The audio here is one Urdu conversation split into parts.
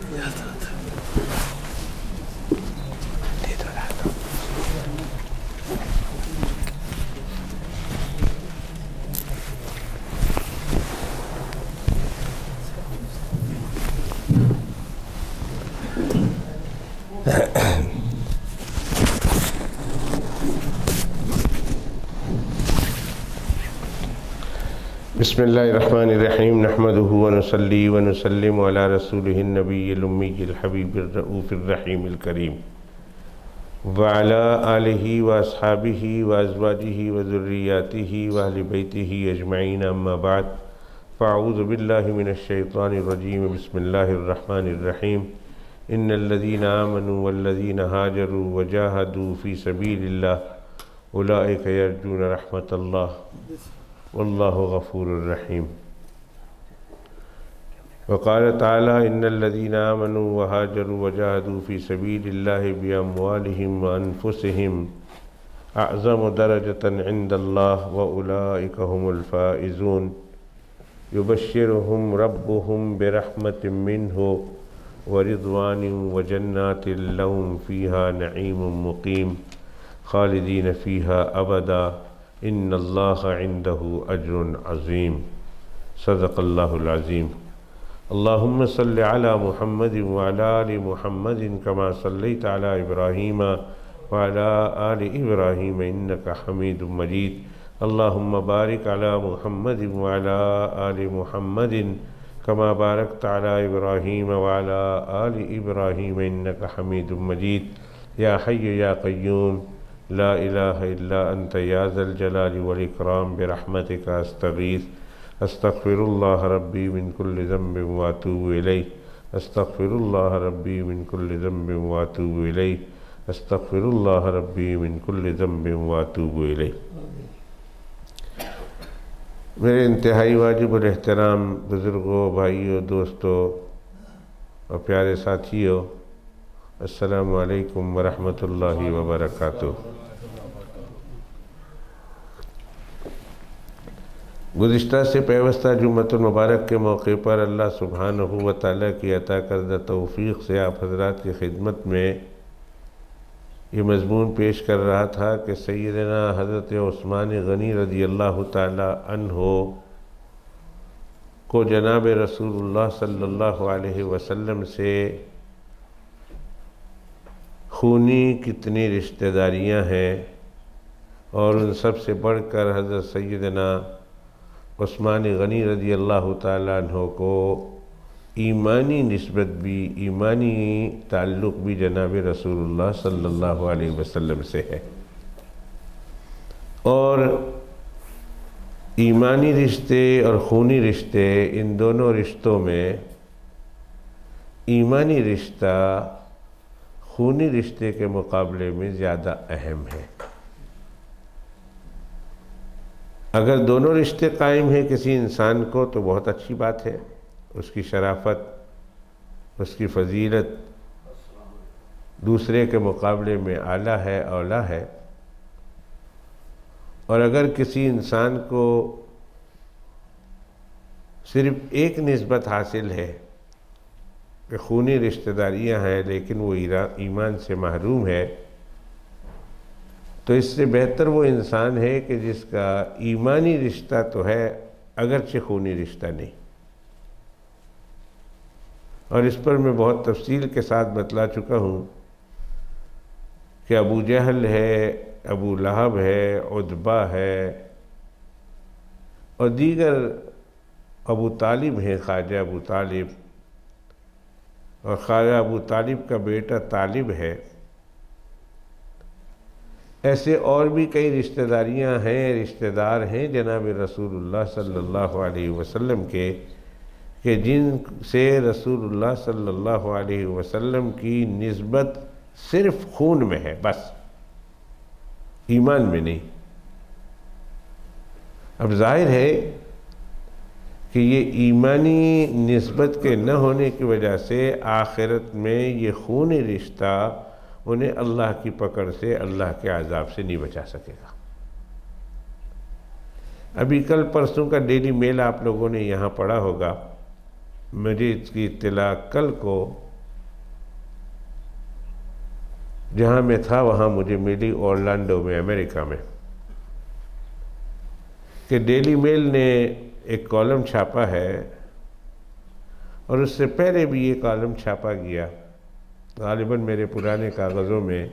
بسم اللہ الرحمن الرحیم نحمده ونصلی ونسلم علی رسوله النبی الامی الحبیب الرؤوف الرحیم الکریم وعلی آلہ واصحابہ وازواجہ وذریاتہ واہل بیتہ اجمعین اما بعد فاعوذ باللہ من الشیطان الرجیم بسم اللہ الرحمن الرحیم ان الذین آمنوا والذین ہاجروا وجاہدوا فی سبیل اللہ اولئک یرجون رحمت اللہ واللہ غفور الرحیم وقال تعالی ان الذین آمنوا وہاجروا وجاہدوا فی سبیل اللہ باموالہم وانفسہم اعظم درجۃ عند اللہ واولئک هم الفائزون یبشرہم ربہم برحمت منہ ورضوان وجنات لہم فیہا نعیم مقیم خالدین فیہا ابدا ان اللہ عندہ اجر عظیم صدق اللہ العظیم اللہم صلی علی محمد وعلی آل محمد کما صلیت علی ابراہیم وعلی آل ابراہیم انکا حمید مجید اللہم بارک علی محمد وعلی آل محمد کما بارکت علی ابراہیم وعلی آل ابراہیم انکا حمید مجید یا حی یا قیوم لا الہ الا انت یا ذا الجلال والاکرام برحمتک استغیث استغفر اللہ ربی من کل ذنب واتوب الیہ استغفر اللہ ربی من کل ذنب واتوب الیہ استغفر اللہ ربی من کل ذنب واتوب الیہ۔ میرے انتہائی واجب الاحترام بزرگوں، بھائیوں، دوستوں اور پیارے ساتھیوں، السلام علیکم ورحمۃ اللہ وبرکاتہ۔ گزشتہ سے پیوستہ جمعۃ المبارک کے موقع پر اللہ سبحانہ و تعالیٰ کی عطا کردہ توفیق سے آپ حضرات کی خدمت میں یہ مضمون پیش کر رہا تھا کہ سیدنا حضرت عثمان غنی رضی اللہ تعالیٰ عنہ کو جناب رسول اللہ صلی اللہ علیہ وسلم سے خونی کتنی رشتہ داریاں ہیں، اور ان سب سے بڑھ کر حضرت سیدنا عثمان غنی رضی اللہ تعالیٰ عنہ کو ایمانی نسبت بھی، ایمانی تعلق بھی جناب رسول اللہ صلی اللہ علیہ وسلم سے ہے۔ اور ایمانی رشتے اور خونی رشتے، ان دونوں رشتوں میں ایمانی رشتہ خونی رشتے کے مقابلے میں زیادہ اہم ہے۔ اگر دونوں رشتے قائم ہیں کسی انسان کو تو بہت اچھی بات ہے، اس کی شرافت، اس کی فضیلت دوسرے کے مقابلے میں اعلیٰ ہے، اولیٰ ہے۔ اور اگر کسی انسان کو صرف ایک نسبت حاصل ہے کہ خونی رشتہ داریاں ہیں لیکن وہ ایمان سے محروم ہے، تو اس سے بہتر وہ انسان ہے کہ جس کا ایمانی رشتہ تو ہے اگرچہ خونی رشتہ نہیں۔ اور اس پر میں بہت تفصیل کے ساتھ بتلا چکا ہوں کہ ابو جہل ہے، ابو لہب ہے، عتبہ ہے، اور دیگر ابو طالب ہیں، خواجہ ابو طالب، اور خواجہ ابو طالب کا بیٹا طالب ہے۔ ایسے اور بھی کئی رشتہ داریاں ہیں، رشتہ دار ہیں جناب رسول اللہ صلی اللہ علیہ وسلم کے، کہ جن سے رسول اللہ صلی اللہ علیہ وسلم کی نسبت صرف خون میں ہے، بس ایمان میں نہیں۔ اب ظاہر ہے کہ یہ ایمانی نسبت کے نہ ہونے کی وجہ سے آخرت میں یہ خونی رشتہ انہیں اللہ کی پکڑ سے، اللہ کے عذاب سے نہیں بچا سکے گا۔ ابھی کل پرسوں کا ڈیلی میل آپ لوگوں نے یہاں پڑھا ہوگا، مجھے اس کی اطلاع کل کو جہاں میں تھا وہاں مجھے ملی اورلانڈو میں، امریکہ میں، کہ ڈیلی میل نے ایک کالم چھاپا ہے، اور اس سے پہلے بھی یہ کالم چھاپا گیا، غالباً میرے پرانے کاغذوں میں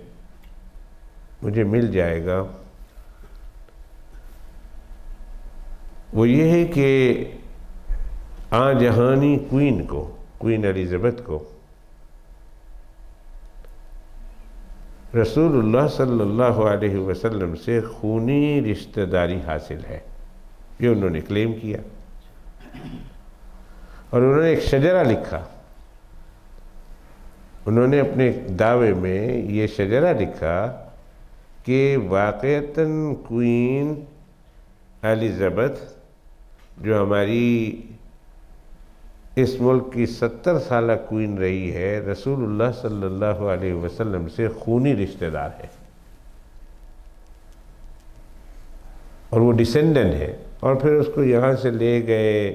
مجھے مل جائے گا۔ وہ یہ ہے کہ جہانی کوئین کو، کوئین ایلزابتھ کو رسول اللہ صلی اللہ علیہ وسلم سے خونی رشتہ داری حاصل ہے، یہ انہوں نے کلیم کیا، اور انہوں نے ایک شجرہ لکھا، انہوں نے اپنے دعوے میں یہ شجرہ لکھا کہ واقعتاً کوئین ایلزابتھ جو ہماری اس ملک کی 70 سالہ کوئین رہی ہے، رسول اللہ صلی اللہ علیہ وسلم سے خونی رشتہ دار ہے، اور وہ ڈسینڈنٹ ہے۔ اور پھر اس کو یہاں سے لے گئے،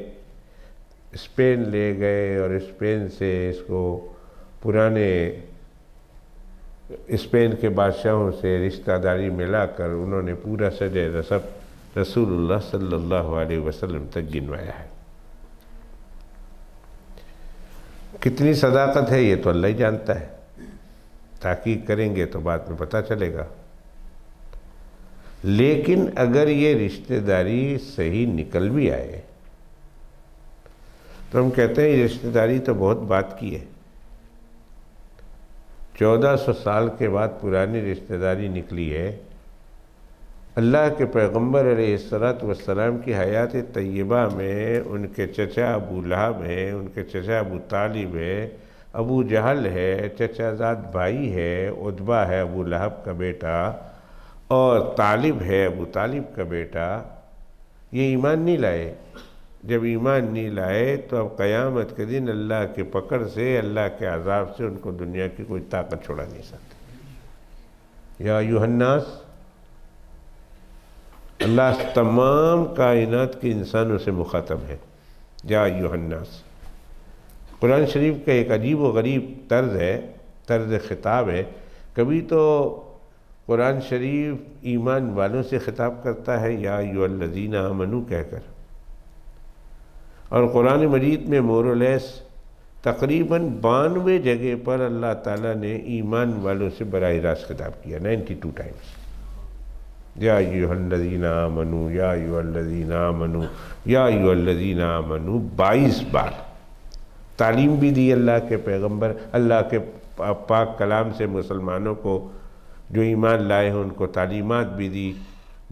اسپین لے گئے، اور اسپین سے اس کو پرانے اسپین کے بادشاہوں سے رشتہ داری ملا کر انہوں نے پورا سجے رسب رسول اللہ صلی اللہ علیہ وسلم تک گنوایا ہے۔ کتنی صداقت ہے یہ تو اللہ ہی جانتا ہے، تحقیق کریں گے تو بعد میں پتہ چلے گا۔ لیکن اگر یہ رشتہ داری صحیح نکل بھی آئے تو ہم کہتے ہیں یہ رشتہ داری تو بہت بات کی ہے، 1400 سال کے بعد پرانی رشتہ داری نکلی ہے۔ اللہ کے پیغمبر علیہ السلام کی حیات طیبہ میں ان کے چچا ابو لہب ہیں، ان کے چچا ابو طالب ہے، ابو جہل ہے، چچا زاد بھائی ہے، عتبہ ہے ابو لہب کا بیٹا، اور طالب ہے ابو طالب کا بیٹا، یہ ایمان نہیں لائے۔ جب ایمان نہیں لائے تو اب قیامت کے دن اللہ کے پکڑ سے، اللہ کے عذاب سے ان کو دنیا کی کوئی طاقت چھوڑا نہیں سکتی۔ یا ایھا الناس، اللہ تمام کائنات کے انسانوں سے مخاطب ہے، یا ایھا الناس۔ قرآن شریف کا ایک عجیب و غریب طرز ہے، طرز خطاب ہے۔ کبھی تو قرآن شریف ایمان والوں سے خطاب کرتا ہے یا ایھا الذین آمنوا کہہ کر، اور قرآن مجید میں مورلیس تقریباً 92 جگہ پر اللہ تعالیٰ نے ایمان والوں سے براہ راست خطاب کیا، 92 ٹائمز۔ یا ایھا الذین آمنوا، یا ایھا الذین آمنوا، یا ایھا الذین آمنوا 22 بار تعلیم بھی دی اللہ کے پیغمبر، اللہ کے پاک کلام سے مسلمانوں کو جو ایمان لائے ہیں ان کو تعلیمات بھی دی،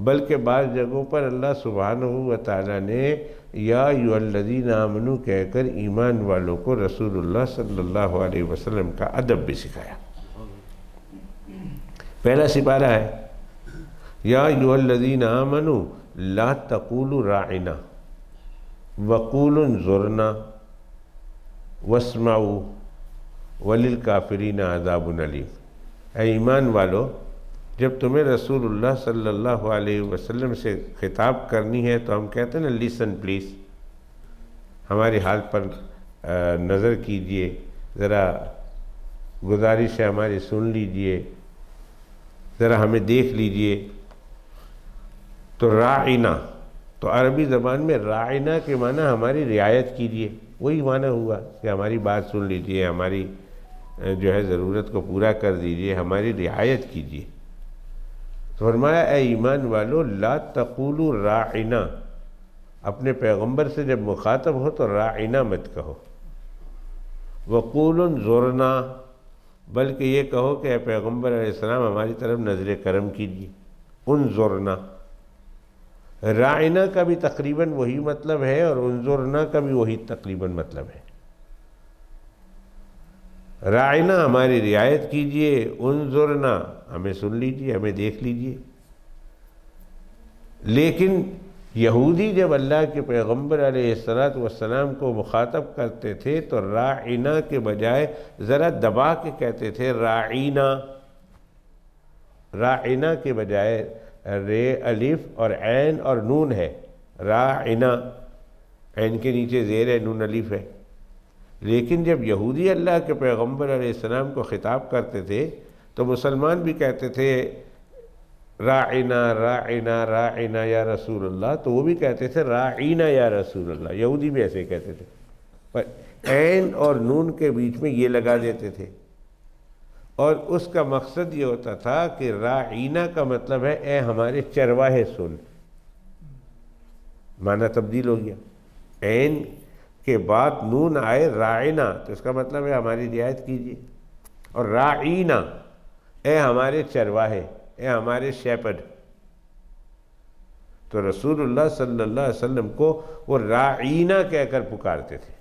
بلکہ بعض جگہوں پر اللہ سبحانہ و تعالیٰ نے یا ایھا الذین آمنوا کہہ کر ایمان والوں کو رسول اللہ صلی اللہ علیہ وسلم کا ادب بھی سکھایا۔ پہلا سپارہ ہے، یا ایھا الذین آمنوا لا تقولوا راعنا وقولوا انظرنا واسمعوا وللکافرین عذاب علیم۔ اے ایمان والو، جب تمہیں رسول اللہ صلی اللہ علیہ وسلم سے خطاب کرنی ہے تو ہم کہتے ہیں نا لیسن پلیز، ہماری حال پر نظر کیجئے، ذرا گزارش ہے ہماری سن لیجئے، ذرا ہمیں دیکھ لیجئے۔ تو راعنا، تو عربی زبان میں راعنا کے معنی ہماری رعایت کیجئے، وہی معنی ہوا کہ ہماری بات سن لیجئے، ہماری جو ہے ضرورت کو پورا کر دیجئے، ہماری رعایت کیجئے۔ تو فرمایا اے ایمان والو لا تقولوا راعنا، اپنے پیغمبر سے جب مخاطب ہو تو راعنا مت کہو، وقولوا انظرنا، بلکہ یہ کہو کہ اے پیغمبر علیہ السلام ہماری طرف نظر کرم کیجیے، انظرنا۔ راعنا کا بھی تقریباً وہی مطلب ہے اور انظرنا کا بھی وہی تقریباً مطلب ہے۔ راعنا ہماری رعایت کیجئے، انظرنا ہمیں سن لیجئے، ہمیں دیکھ لیجئے۔ لیکن یہودی جب اللہ کے پیغمبر علیہ السلام کو مخاطب کرتے تھے تو راعنا کے بجائے ذرا دبا کے کہتے تھے راعینا، راعنا کے بجائے رے الف اور عین اور نون ہے، راعنا، عین کے نیچے زیر ہے، نون الف ہے۔ لیکن جب یہودی اللہ کے پیغمبر علیہ السلام کو خطاب کرتے تھے تو مسلمان بھی کہتے تھے راعنا راعنا راعنا یا رسول اللہ، تو وہ بھی کہتے تھے راعینا یا رسول اللہ، یہودی بھی ایسے کہتے تھے، پر عین اور نون کے بیچ میں یہ لگا دیتے تھے، اور اس کا مقصد یہ ہوتا تھا کہ راعینا کا مطلب ہے اے ہمارے چرواہے سن، معنی تبدیل ہو گیا، عین کے بعد نون آئے راعینا تو اس کا مطلب ہے ہماری رعایت کیجیے، اور راعینا اے ہمارے چرواہے، اے ہمارے شیپرڈ، تو رسول اللہ صلی اللہ علیہ وسلم کو وہ راعینا کہہ کر پکارتے تھے۔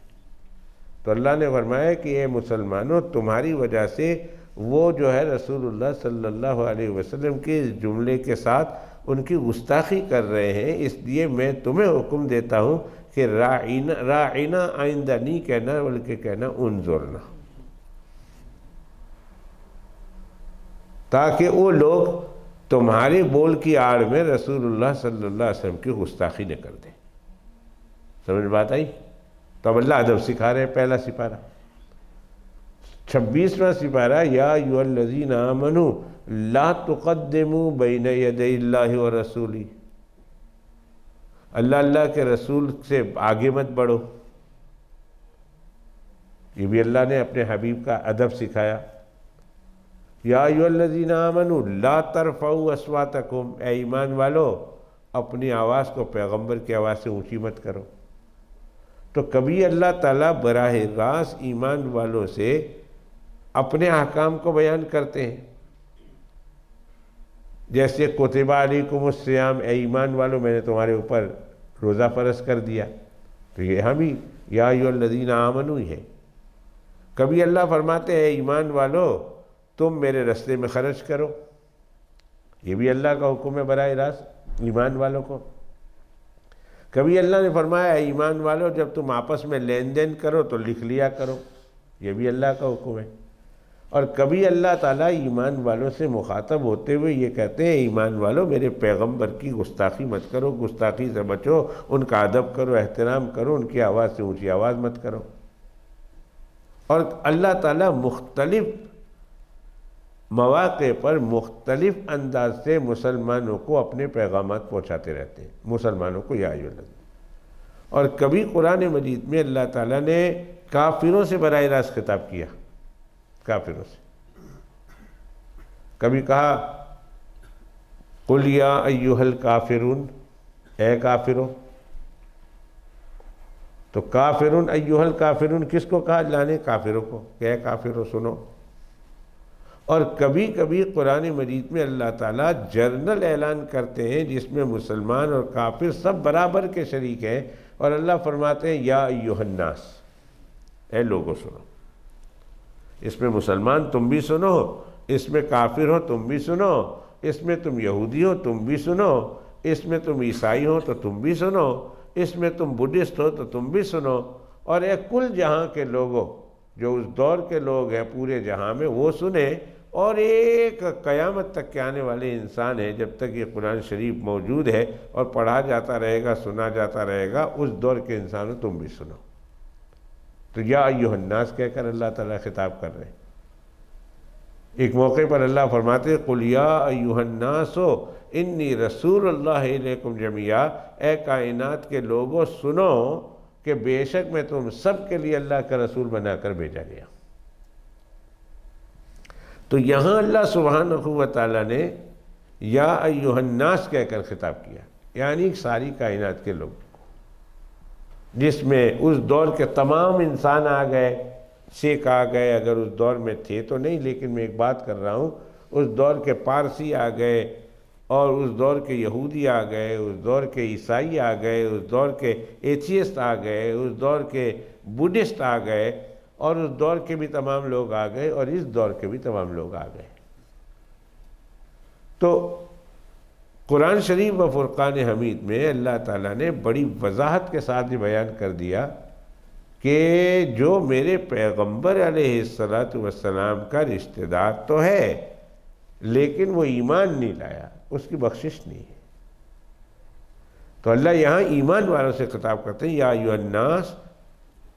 تو اللہ نے فرمایا کہ اے مسلمانوں، تمہاری وجہ سے وہ جو ہے رسول اللہ صلی اللہ علیہ وسلم کے اس جملے کے ساتھ ان کی گستاخی کر رہے ہیں، اس لیے میں تمہیں حکم دیتا ہوں کہ راعینا راعینا آئندہ نہیں کہنا بلکہ کہنا انظرنا، تاکہ وہ لوگ تمہارے بول کی آڑ میں رسول اللہ صلی اللہ علیہ وسلم کی گستاخی نہ کر دیں۔ سمجھ بات آئی؟ تو اب اللہ ادب سکھا رہے ہیں۔ پہلا سپارہ 26واں سپارہ، یا ایھا الذین آمنوا لا تقدموا بین یدی اللہ ورسولہ، اللہ کے رسول سے آگے مت بڑھو، یہ بھی اللہ نے اپنے حبیب کا ادب سکھایا۔ یا ایھا الذین آمنوا لا ترفعوا اصواتکم، اے ایمان والو اپنی آواز کو پیغمبر کی آواز سے اونچی مت کرو۔ تو کبھی اللہ تعالیٰ براہ راست ایمان والوں سے اپنے احکام کو بیان کرتے ہیں، جیسے کتب علیکم الصیام، اے ایمان والو میں نے تمہارے اوپر روزہ فرض کر دیا، تو یہاں بھی یا ایھا الذین آمنوا ہی ہے۔ کبھی اللہ فرماتے ہیں اے ایمان والو تم میرے رستے میں خرچ کرو، یہ بھی اللہ کا حکم ہے براہ راست ایمان والوں کو۔ کبھی اللہ نے فرمایا اے ایمان والو جب تم آپس میں لین دین کرو تو لکھ لیا کرو، یہ بھی اللہ کا حکم ہے۔ اور کبھی اللہ تعالیٰ ایمان والوں سے مخاطب ہوتے ہوئے یہ کہتے ہیں ایمان والو میرے پیغمبر کی گستاخی مت کرو، گستاخی سے بچو، ان کا ادب کرو، احترام کرو، ان کی آواز سے اونچی آواز مت کرو۔ اور اللہ تعالیٰ مختلف مواقع پر مختلف انداز سے مسلمانوں کو اپنے پیغامات پہنچاتے رہتے ہیں، مسلمانوں کو یا ایھا الذین۔ اور کبھی قرآن مجید میں اللہ تعالیٰ نے کافروں سے براہ راست خطاب کیا، کافروں سے کبھی کہا قل یا ایھا الکافرون، اے کافروں، تو کافرون ایھا الکافرون کس کو کہا؟ اللہ نے کافروں کو کہ اے کافروں سنو۔ اور کبھی کبھی قرآن مجید میں اللہ تعالیٰ جنرل اعلان کرتے ہیں جس میں مسلمان اور کافر سب برابر کے شریک ہیں، اور اللہ فرماتے ہیں یا ایھا الناس، اے لوگوں سنو۔ اس میں مسلمان تم بھی سنو، اس میں کافر ہو تم بھی سنو، اس میں تم یہودی ہو تم بھی سنو، اس میں تم عیسائی ہو تو تم بھی سنو، اس میں تم بدھسٹ ہو تو تم بھی سنو، اور اے کل جہاں کے لوگوں، جو اس دور کے لوگ ہیں پورے جہاں میں، وہ سنیں۔ اور ایک قیامت تک کے آنے والے انسان ہیں، جب تک یہ قرآن شریف موجود ہے اور پڑھا جاتا رہے گا، سنا جاتا رہے گا، اس دور کے انسانوں تم بھی سنو۔ تو یا ایھا الناس کہہ کر اللہ تعالیٰ خطاب کر رہے ہیں۔ ایک موقع پر اللہ فرماتے ہیں قل یا ایھا الناس انی رسول اللہ الیکم جمیعا، اے کائنات کے لوگوں سنو کہ بے شک میں تم سب کے لیے اللہ کا رسول بنا کر بھیجا گیا۔ تو یہاں اللہ سبحانہ و تعالیٰ نے یا ایھا الناس کہہ کر خطاب کیا، یعنی ساری کائنات کے لوگ، جس میں اس دور کے تمام انسان آ گئے، سکھ آ گئے، اگر اس دور میں تھے تو نہیں، لیکن میں ایک بات کر رہا ہوں، اس دور کے پارسی آ گئے، اور اس دور کے یہودی آ گئے، اس دور کے عیسائی آ گئے، اس دور کے ایتھیسٹ آ گئے، اس دور کے بدھسٹ آ گئے، اور اس دور کے بھی تمام لوگ آ گئے، اور اس دور کے بھی تمام لوگ آ گئے۔ تو قرآن شریف و فرقان حمید میں اللہ تعالیٰ نے بڑی وضاحت کے ساتھ یہ بیان کر دیا کہ جو میرے پیغمبر علیہ السلام کا رشتہ دار تو ہے، لیکن وہ ایمان نہیں لایا، اس کی بخشش نہیں ہے۔ تو اللہ یہاں ایمان والوں سے خطاب کرتے ہیں یا ایھا الناس،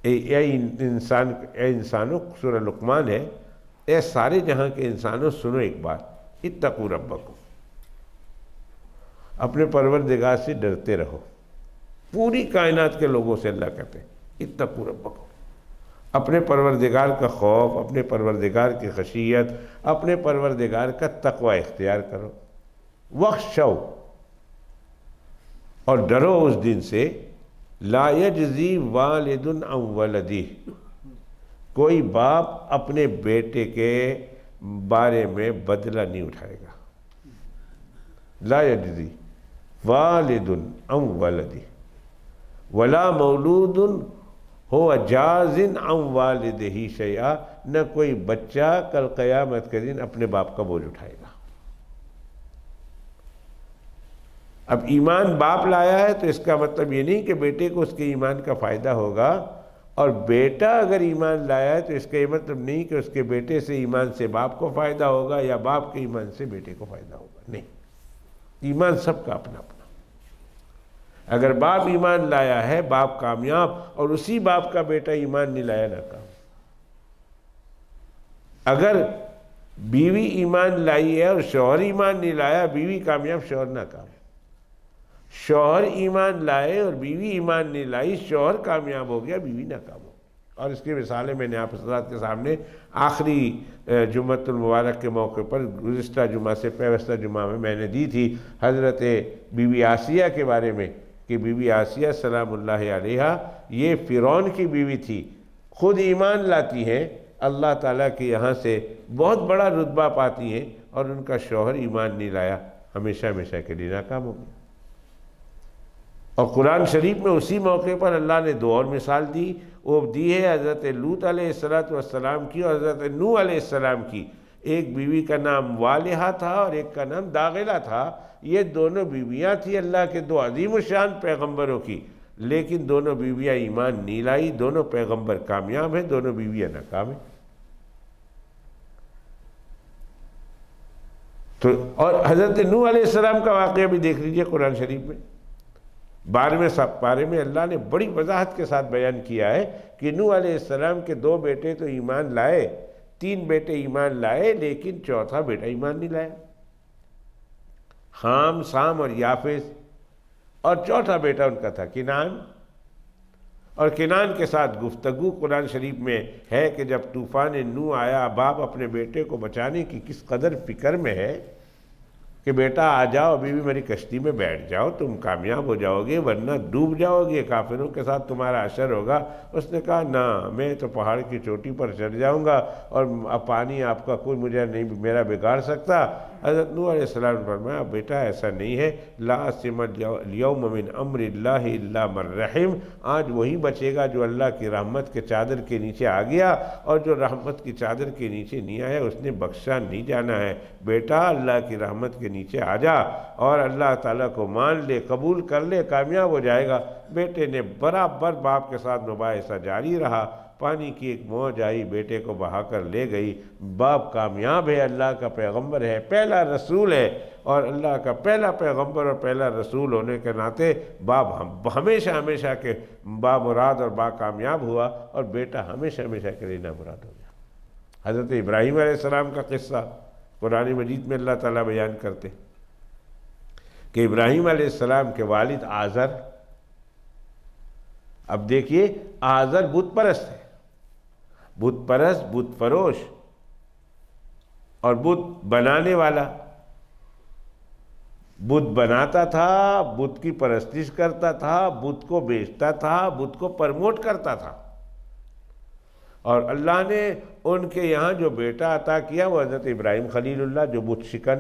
اے انسانوں، سورہ لقمان ہے، اے سارے جہاں کے انسانوں سنو ایک بات، اتقوا ربکم، اپنے پروردگار سے ڈرتے رہو۔ پوری کائنات کے لوگوں سے اللہ کہتے ہیں اتقوا ربکم، اپنے پروردگار کا خوف، اپنے پروردگار کی خشیت، اپنے پروردگار کا تقوی اختیار کرو۔ وخشوا، اور ڈرو اس دن سے، لا یجزی والد عن ولدہ، کوئی باپ اپنے بیٹے کے بارے میں بدلہ نہیں اٹھائے گا۔ لا یجزی والد عن ولدہ ولا مولود هو جاز عن والدہ شیئا، نہ کوئی بچہ کل قیامت کے دن اپنے باپ کا بوجھ اٹھائے گا۔ اب ایمان باپ لایا ہے تو اس کا مطلب یہ نہیں کہ بیٹے کو اس کے ایمان کا فائدہ ہوگا، اور بیٹا اگر ایمان لایا ہے تو اس کا یہ مطلب نہیں کہ اس کے بیٹے سے ایمان سے باپ کو فائدہ ہوگا یا باپ کے ایمان سے بیٹے کو فائدہ ہوگا، نہیں، ایمان سب کا اپنا اپنا۔ اگر باپ ایمان لایا ہے باپ کامیاب، اور اسی باپ کا بیٹا ایمان نہیں لایا ناکام۔ اگر بیوی ایمان لائی ہے اور شوہر ایمان نہیں لایا، بیوی کامیاب شوہر ناکام۔ شوہر ایمان لائے اور بیوی ایمان نہیں لائی، شوہر کامیاب ہو گیا، بیوی ناکام ہو گیا۔ اور اس کی مثالیں میں نے آپ حضرات کے سامنے آخری جمعۃ المبارک کے موقع پر گزشتہ جمعہ سے پیوستہ جمعہ میں نے دی تھی، حضرت بی بی آسیہ کے بارے میں، کہ بی بی آسیہ سلام اللہ علیہا یہ فرعون کی بیوی تھی، خود ایمان لاتی ہیں، اللہ تعالیٰ کے یہاں سے بہت بڑا رتبہ پاتی ہیں، اور ان کا شوہر ایمان نہیں لایا، ہمیشہ ہمیشہ کے لیے ناکام ہو گیا۔ اور قرآن شریف میں اسی موقع پر اللہ نے دو اور مثال دی، وہ دی ہے حضرت لوط علیہ السلام کی اور حضرت نوح علیہ السلام کی۔ ایک بیوی کا نام والہا تھا اور ایک کا نام داغلہ تھا، یہ دونوں بیویاں تھیں اللہ کے دو عظیم الشان پیغمبروں کی، لیکن دونوں بیویاں ایمان نہیں لائی، دونوں پیغمبر کامیاب ہیں، دونوں بیویاں ناکام ہیں۔ تو اور حضرت نوح علیہ السلام کا واقعہ بھی دیکھ لیجئے قرآن شریف میں، 12ویں پارے میں اللہ نے بڑی وضاحت کے ساتھ بیان کیا ہے کہ نوح علیہ السلام کے 2 بیٹے تو ایمان لائے، 3 بیٹے ایمان لائے، لیکن چوتھا بیٹا ایمان نہیں لایا، حام، سام اور یافس، اور چوتھا بیٹا ان کا تھا کنعان۔ اور کنعان کے ساتھ گفتگو قرآن شریف میں ہے کہ جب طوفان نوح آیا، باپ اپنے بیٹے کو بچانے کی کس قدر فکر میں ہے کہ بیٹا آ جاؤ، ابھی بھی میری کشتی میں بیٹھ جاؤ، تم کامیاب ہو جاؤ گے ورنہ ڈوب جاؤ گے، کافروں کے ساتھ تمہارا حشر ہوگا۔ اس نے کہا نہ، میں تو پہاڑ کی چوٹی پر چڑھ جاؤں گا اور پانی آپ کا کوئی مجھے نہیں میرا بگاڑ سکتا۔ حضرت نوح علیہ السلام نے فرمایا بیٹا ایسا نہیں ہے، لا عاصم اليوم من امر اللہ الا من رحم، آج وہی بچے گا جو اللہ کی رحمت کے چادر کے نیچے آ گیا، اور جو رحمت کی چادر کے نیچے نہیں آیا اس نے بخشا نہیں جانا ہے۔ بیٹا اللہ کی رحمت کے نیچے آ جا اور اللہ تعالیٰ کو مان لے، قبول کر لے، کامیاب ہو جائے گا۔ بیٹے نے برابر باپ کے ساتھ مباحثہ جاری رہا، پانی کی ایک موج آئی، بیٹے کو بہا کر لے گئی۔ باپ کامیاب ہے، اللہ کا پیغمبر ہے، پہلا رسول ہے، اور اللہ کا پہلا پیغمبر اور پہلا رسول ہونے کے ناطے باپ ہمیشہ ہمیشہ کے بامراد اور باکامیاب ہوا، اور بیٹا ہمیشہ ہمیشہ کے لیے نامراد ہو گیا۔ حضرت ابراہیم علیہ السلام کا قصہ قرآن مجید میں اللہ تعالیٰ بیان کرتے کہ ابراہیم علیہ السلام کے والد آزر، اب دیکھیے آزر بت پرست ہے، بت پرست، بت فروش اور بت بنانے والا، بت بناتا تھا، بت کی پرستش کرتا تھا، بت کو بیچتا تھا، بت کو پرموٹ کرتا تھا۔ اور اللہ نے ان کے یہاں جو بیٹا عطا کیا وہ حضرت ابراہیم خلیل اللہ، جو بت شکن،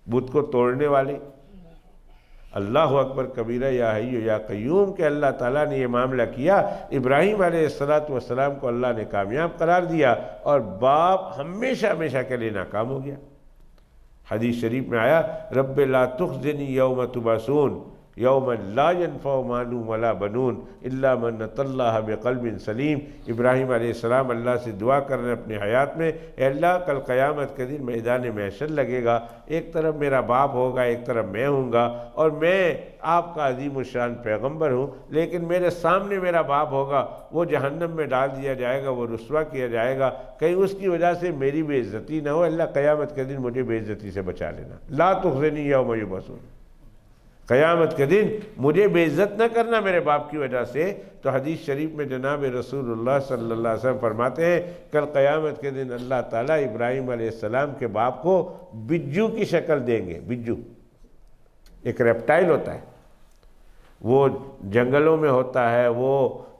بت کو توڑنے والے۔ اللہ اکبر کبیرہ، یا حی یا قیوم، کہ اللہ تعالیٰ نے یہ معاملہ کیا، ابراہیم علیہ السلام کو اللہ نے کامیاب قرار دیا، اور باپ ہمیشہ ہمیشہ کے لیے ناکام ہو گیا۔ حدیث شریف میں آیا رب لا تخزنی یوم تبعثون، یوم لا ینفع مال ولا بنون الا من اتى اللہ بقلب سلیم۔ ابراہیم علیہ السلام اللہ سے دعا کر رہے ہیں اپنی حیات میں، اے اللہ کل قیامت کے دن میدان محشر لگے گا، ایک طرف میرا باپ ہوگا، ایک طرف میں ہوں گا، اور میں آپ کا عظیم الشان پیغمبر ہوں، لیکن میرے سامنے میرا باپ ہوگا، وہ جہنم میں ڈال دیا جائے گا، وہ رسوا کیا جائے گا، کہیں اس کی وجہ سے میری بے عزتی نہ ہو۔ اللہ قیامت کے دن مجھے بے عزتی سے بچا لینا، لا تخزنی یوم یبعثون، قیامت کے دن مجھے بے عزت نہ کرنا میرے باپ کی وجہ سے۔ تو حدیث شریف میں جناب رسول اللہ صلی اللہ علیہ وسلم فرماتے ہیں کل قیامت کے دن اللہ تعالیٰ ابراہیم علیہ السلام کے باپ کو بجو کی شکل دیں گے۔ بجو ایک ریپٹائل ہوتا ہے، وہ جنگلوں میں ہوتا ہے، وہ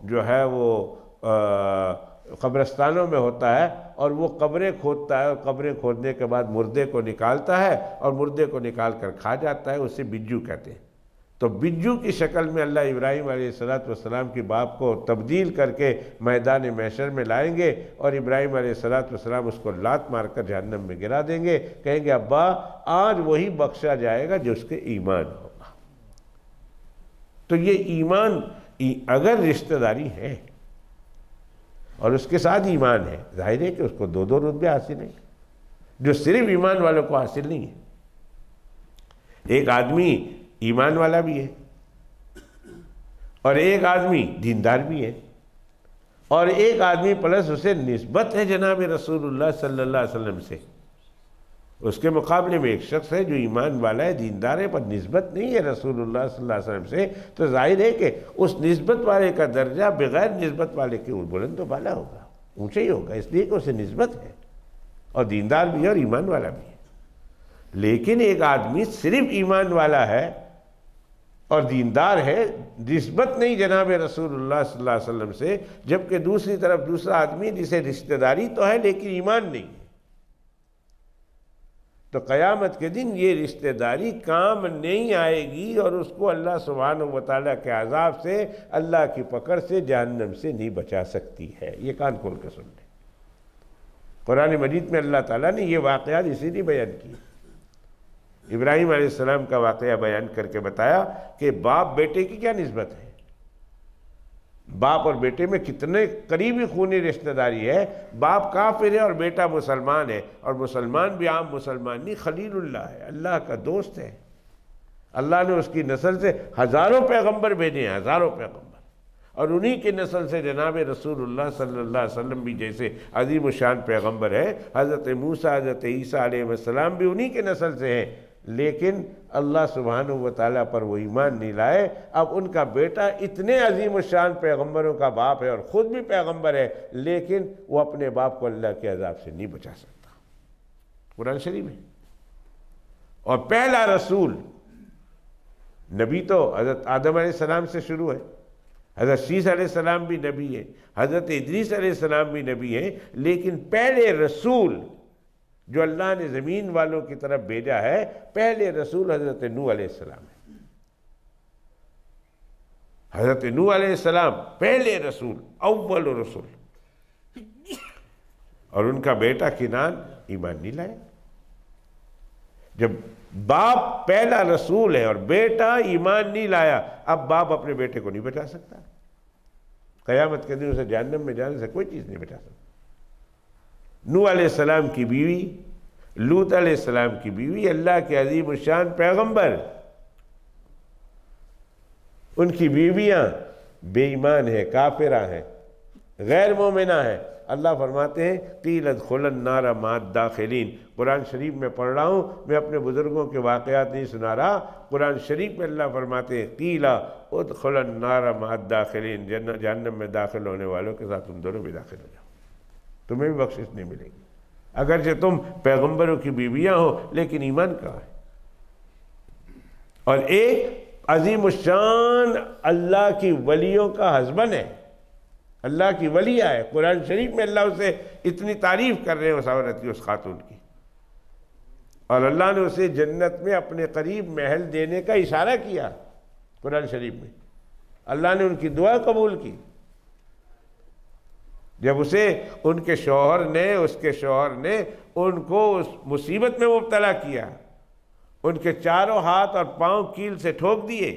جو ہے وہ قبرستانوں میں ہوتا ہے، اور وہ قبریں کھودتا ہے، اور قبریں کھودنے کے بعد مردے کو نکالتا ہے، اور مردے کو نکال کر کھا جاتا ہے، اسے بجو کہتے ہیں۔ تو بجو کی شکل میں اللہ ابراہیم علیہ السلام کی باپ کو تبدیل کر کے میدان محشر میں لائیں گے، اور ابراہیم علیہ السلام اس کو لات مار کر جہنم میں گرا دیں گے، کہیں گے ابا آج وہی بخشا جائے گا جو اس کے ایمان ہوگا۔ تو یہ ایمان اگر رشتہ داری ہے اور اس کے ساتھ ایمان ہے، ظاہر ہے کہ اس کو دو رتبے حاصل ہیں جو صرف ایمان والوں کو حاصل نہیں ہے۔ ایک آدمی ایمان والا بھی ہے، اور ایک آدمی دیندار بھی ہے، اور ایک آدمی پلس اسے نسبت ہے جناب رسول اللہ صلی اللہ علیہ وسلم سے۔ اس کے مقابلے میں ایک شخص ہے جو ایمان والا ہے، دیندار ہے، پر نسبت نہیں ہے رسول اللہ صلی اللہ علیہ وسلم سے، تو ظاہر ہے کہ اس نسبت والے کا درجہ بغیر نسبت والے کے بلند و بالا ہوگا، اونچا ہی ہوگا، اس لیے کہ اسے نسبت ہے، اور دیندار بھی ہے اور ایمان والا بھی ہے۔ لیکن ایک آدمی صرف ایمان والا ہے اور دیندار ہے، نسبت نہیں جناب رسول اللہ صلی اللہ علیہ وسلم سے، جبکہ دوسری طرف دوسرا آدمی جسے رشتہ داری تو ہے لیکن ایمان نہیں ہے۔ تو قیامت کے دن یہ رشتہ داری کام نہیں آئے گی، اور اس کو اللہ سبحانہ وتعالیٰ کے عذاب سے، اللہ کی پکڑ سے، جہنم سے نہیں بچا سکتی ہے۔ یہ کان کھول کے سن لیں، قرآن مجید میں اللہ تعالیٰ نے یہ واقعات اسی لیے بیان کیے۔ ابراہیم علیہ السلام کا واقعہ بیان کر کے بتایا کہ باپ بیٹے کی کیا نسبت ہے، باپ اور بیٹے میں کتنے قریبی خونی رشتہ داری ہے۔ باپ کافر ہے اور بیٹا مسلمان ہے، اور مسلمان بھی عام مسلمان نہیں، خلیل اللہ ہے، اللہ کا دوست ہے۔ اللہ نے اس کی نسل سے ہزاروں پیغمبر بھیجے ہیں، ہزاروں پیغمبر، اور انہی کی نسل سے جناب رسول اللہ صلی اللہ علیہ وسلم بھی جیسے عظیم الشان پیغمبر ہے، حضرت موسیٰ، حضرت عیسیٰ علیہ السلام بھی انہی کے نسل سے ہیں، لیکن اللہ سبحانہ وتعالیٰ پر وہ ایمان نہیں لائے۔ اب ان کا بیٹا اتنے عظیم الشان پیغمبروں کا باپ ہے اور خود بھی پیغمبر ہے، لیکن وہ اپنے باپ کو اللہ کے عذاب سے نہیں بچا سکتا، قرآن شریف میں۔ اور پہلا رسول نبی تو حضرت آدم علیہ السلام سے شروع ہے، حضرت شیس علیہ السلام بھی نبی ہے، حضرت ادریس علیہ السلام بھی نبی ہیں، لیکن پہلے رسول جو اللہ نے زمین والوں کی طرف بھیجا ہے، پہلے رسول حضرت نوح علیہ السلام ہے۔ حضرت نوح علیہ السلام پہلے رسول، اول رسول، اور ان کا بیٹا کنان ایمان نہیں لایا۔ جب باپ پہلا رسول ہے اور بیٹا ایمان نہیں لایا، اب باپ اپنے بیٹے کو نہیں بچا سکتا، قیامت کے دن اسے جہنم میں جانے سے کوئی چیز نہیں بچا سکتا۔ نوح علیہ السلام کی بیوی، لوط علیہ السلام کی بیوی، اللہ کے عظیم الشان پیغمبر، ان کی بیویاں بے ایمان ہیں، کافرہ ہیں، غیر مومنہ ہیں۔ اللہ فرماتے ہیں قیل ادخلوا النار مع الداخلین۔ قرآن شریف میں پڑھ رہا ہوں، میں اپنے بزرگوں کے واقعات نہیں سنا رہا، قرآن شریف میں اللہ فرماتے ہیں قیل ادخلوا النار مع الداخلین، جہنم میں داخل ہونے والوں کے ساتھ تم دونوں بھی داخل ہو جاؤ، تمہیں بھی بخشش نہیں ملے گی، اگرچہ تم پیغمبروں کی بیویاں ہو لیکن ایمان کہاں ہے۔ اور ایک عظیم الشان اللہ کی ولیوں کا ہسبینڈ ہے، اللہ کی ولی ہے، قرآن شریف میں اللہ اسے اتنی تعریف کر رہے ہیں اس عورت کی، اس خاتون کی، اور اللہ نے اسے جنت میں اپنے قریب محل دینے کا اشارہ کیا قرآن شریف میں۔ اللہ نے ان کی دعا قبول کی جب اسے ان کے شوہر نے ان کو اس مصیبت میں مبتلا کیا، ان کے چاروں ہاتھ اور پاؤں کیل سے ٹھوک دیے،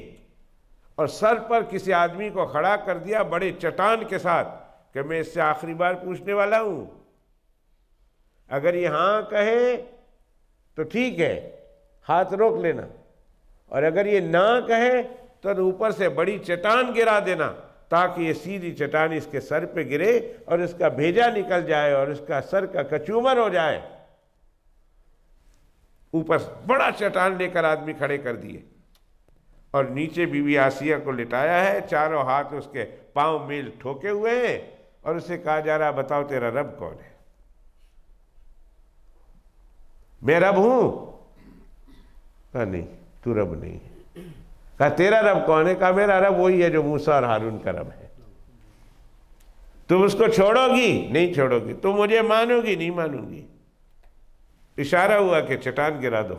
اور سر پر کسی آدمی کو کھڑا کر دیا بڑے چٹان کے ساتھ کہ میں اس سے آخری بار پوچھنے والا ہوں. اگر یہ ہاں کہے تو ٹھیک ہے، ہاتھ روک لینا، اور اگر یہ نہ کہے تو اوپر سے بڑی چٹان گرا دینا تاکہ یہ سیدھی چٹان اس کے سر پہ گرے اور اس کا بھیجا نکل جائے اور اس کا سر کا کچومر ہو جائے. اوپر بڑا چٹان لے کر آدمی کھڑے کر دیے اور نیچے بی بی آسیہ کو لٹایا ہے، چاروں ہاتھ اس کے پاؤں میل ٹھوکے ہوئے ہیں، اور اسے کہا جا رہا بتاؤ تیرا رب کون ہے؟ میں رب ہوں؟ کہا نہیں، تو رب نہیں ہے. کہا تیرا رب کون ہے؟ کہا میرا رب وہی ہے جو موسیٰ اور ہارون کا رب ہے. تم اس کو چھوڑو گی؟ نہیں چھوڑو گی. تم مجھے مانو گی؟ نہیں مانوں گی. اشارہ ہوا کہ چٹان گرا دو.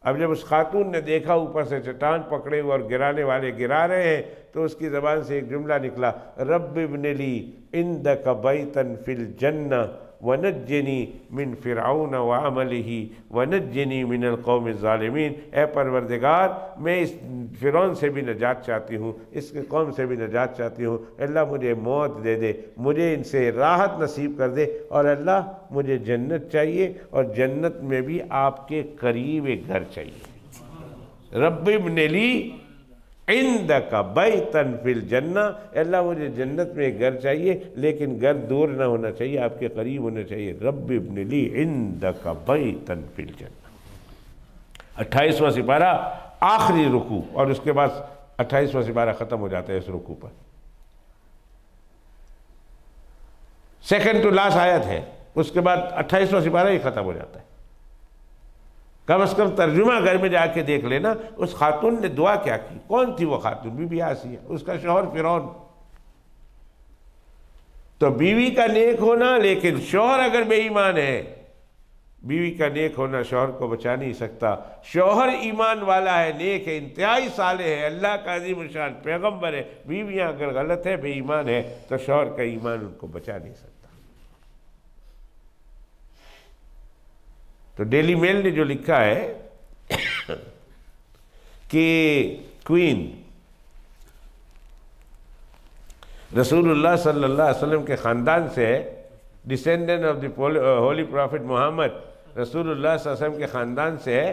اب جب اس خاتون نے دیکھا اوپر سے چٹان پکڑے ہوئے اور گرانے والے گرا رہے ہیں تو اس کی زبان سے ایک جملہ نکلا، رب ابن لی عندک بیتا فی الجنہ ونجنی من فرعون وعملہ ونجنی من القوم الظالمین. اے پروردگار، میں اس فرعون سے بھی نجات چاہتی ہوں، اس کے قوم سے بھی نجات چاہتی ہوں. اللہ مجھے موت دے دے، مجھے ان سے راحت نصیب کر دے، اور اللہ مجھے جنت چاہیے، اور جنت میں بھی آپ کے قریب ایک گھر چاہیے. رب ابن لی عندک بیتا فی الجنہ، اللہ مجھے جنت میں ایک گھر چاہیے، لیکن گھر دور نہ ہونا چاہیے، آپ کے قریب ہونا چاہیے. رب ابن لی عندک بیتا فی الجنہ. 28واں سپارہ آخری رکوع، اور اس کے بعد 28واں سپارہ ختم ہو جاتا ہے اس رکوع پر. سیکنڈ ٹو لاسٹ آیت ہے، اس کے بعد 28واں سپارہ ہی ختم ہو جاتا ہے. کم از کم ترجمہ گھر میں جا کے دیکھ لینا اس خاتون نے دعا کیا کی. کون تھی وہ خاتون؟ بی بی آسیہ، اس کا شوہر فرعون. تو بیوی کا نیک ہونا، لیکن شوہر اگر بے ایمان ہے، بیوی کا نیک ہونا شوہر کو بچا نہیں سکتا. شوہر ایمان والا ہے، نیک ہے، انتہائی صالح ہے، اللہ کا عظیم الشان پیغمبر ہے، بیویاں اگر غلط ہے، بے ایمان ہے، تو شوہر کا ایمان ان کو بچا نہیں سکتا. تو ڈیلی میل نے جو لکھا ہے کہ کوئین رسول اللہ صلی اللہ علیہ وسلم کے خاندان سے، descendant of the holy prophet Muhammad, رسول اللہ صلی اللہ علیہ وسلم کے خاندان سے ہے.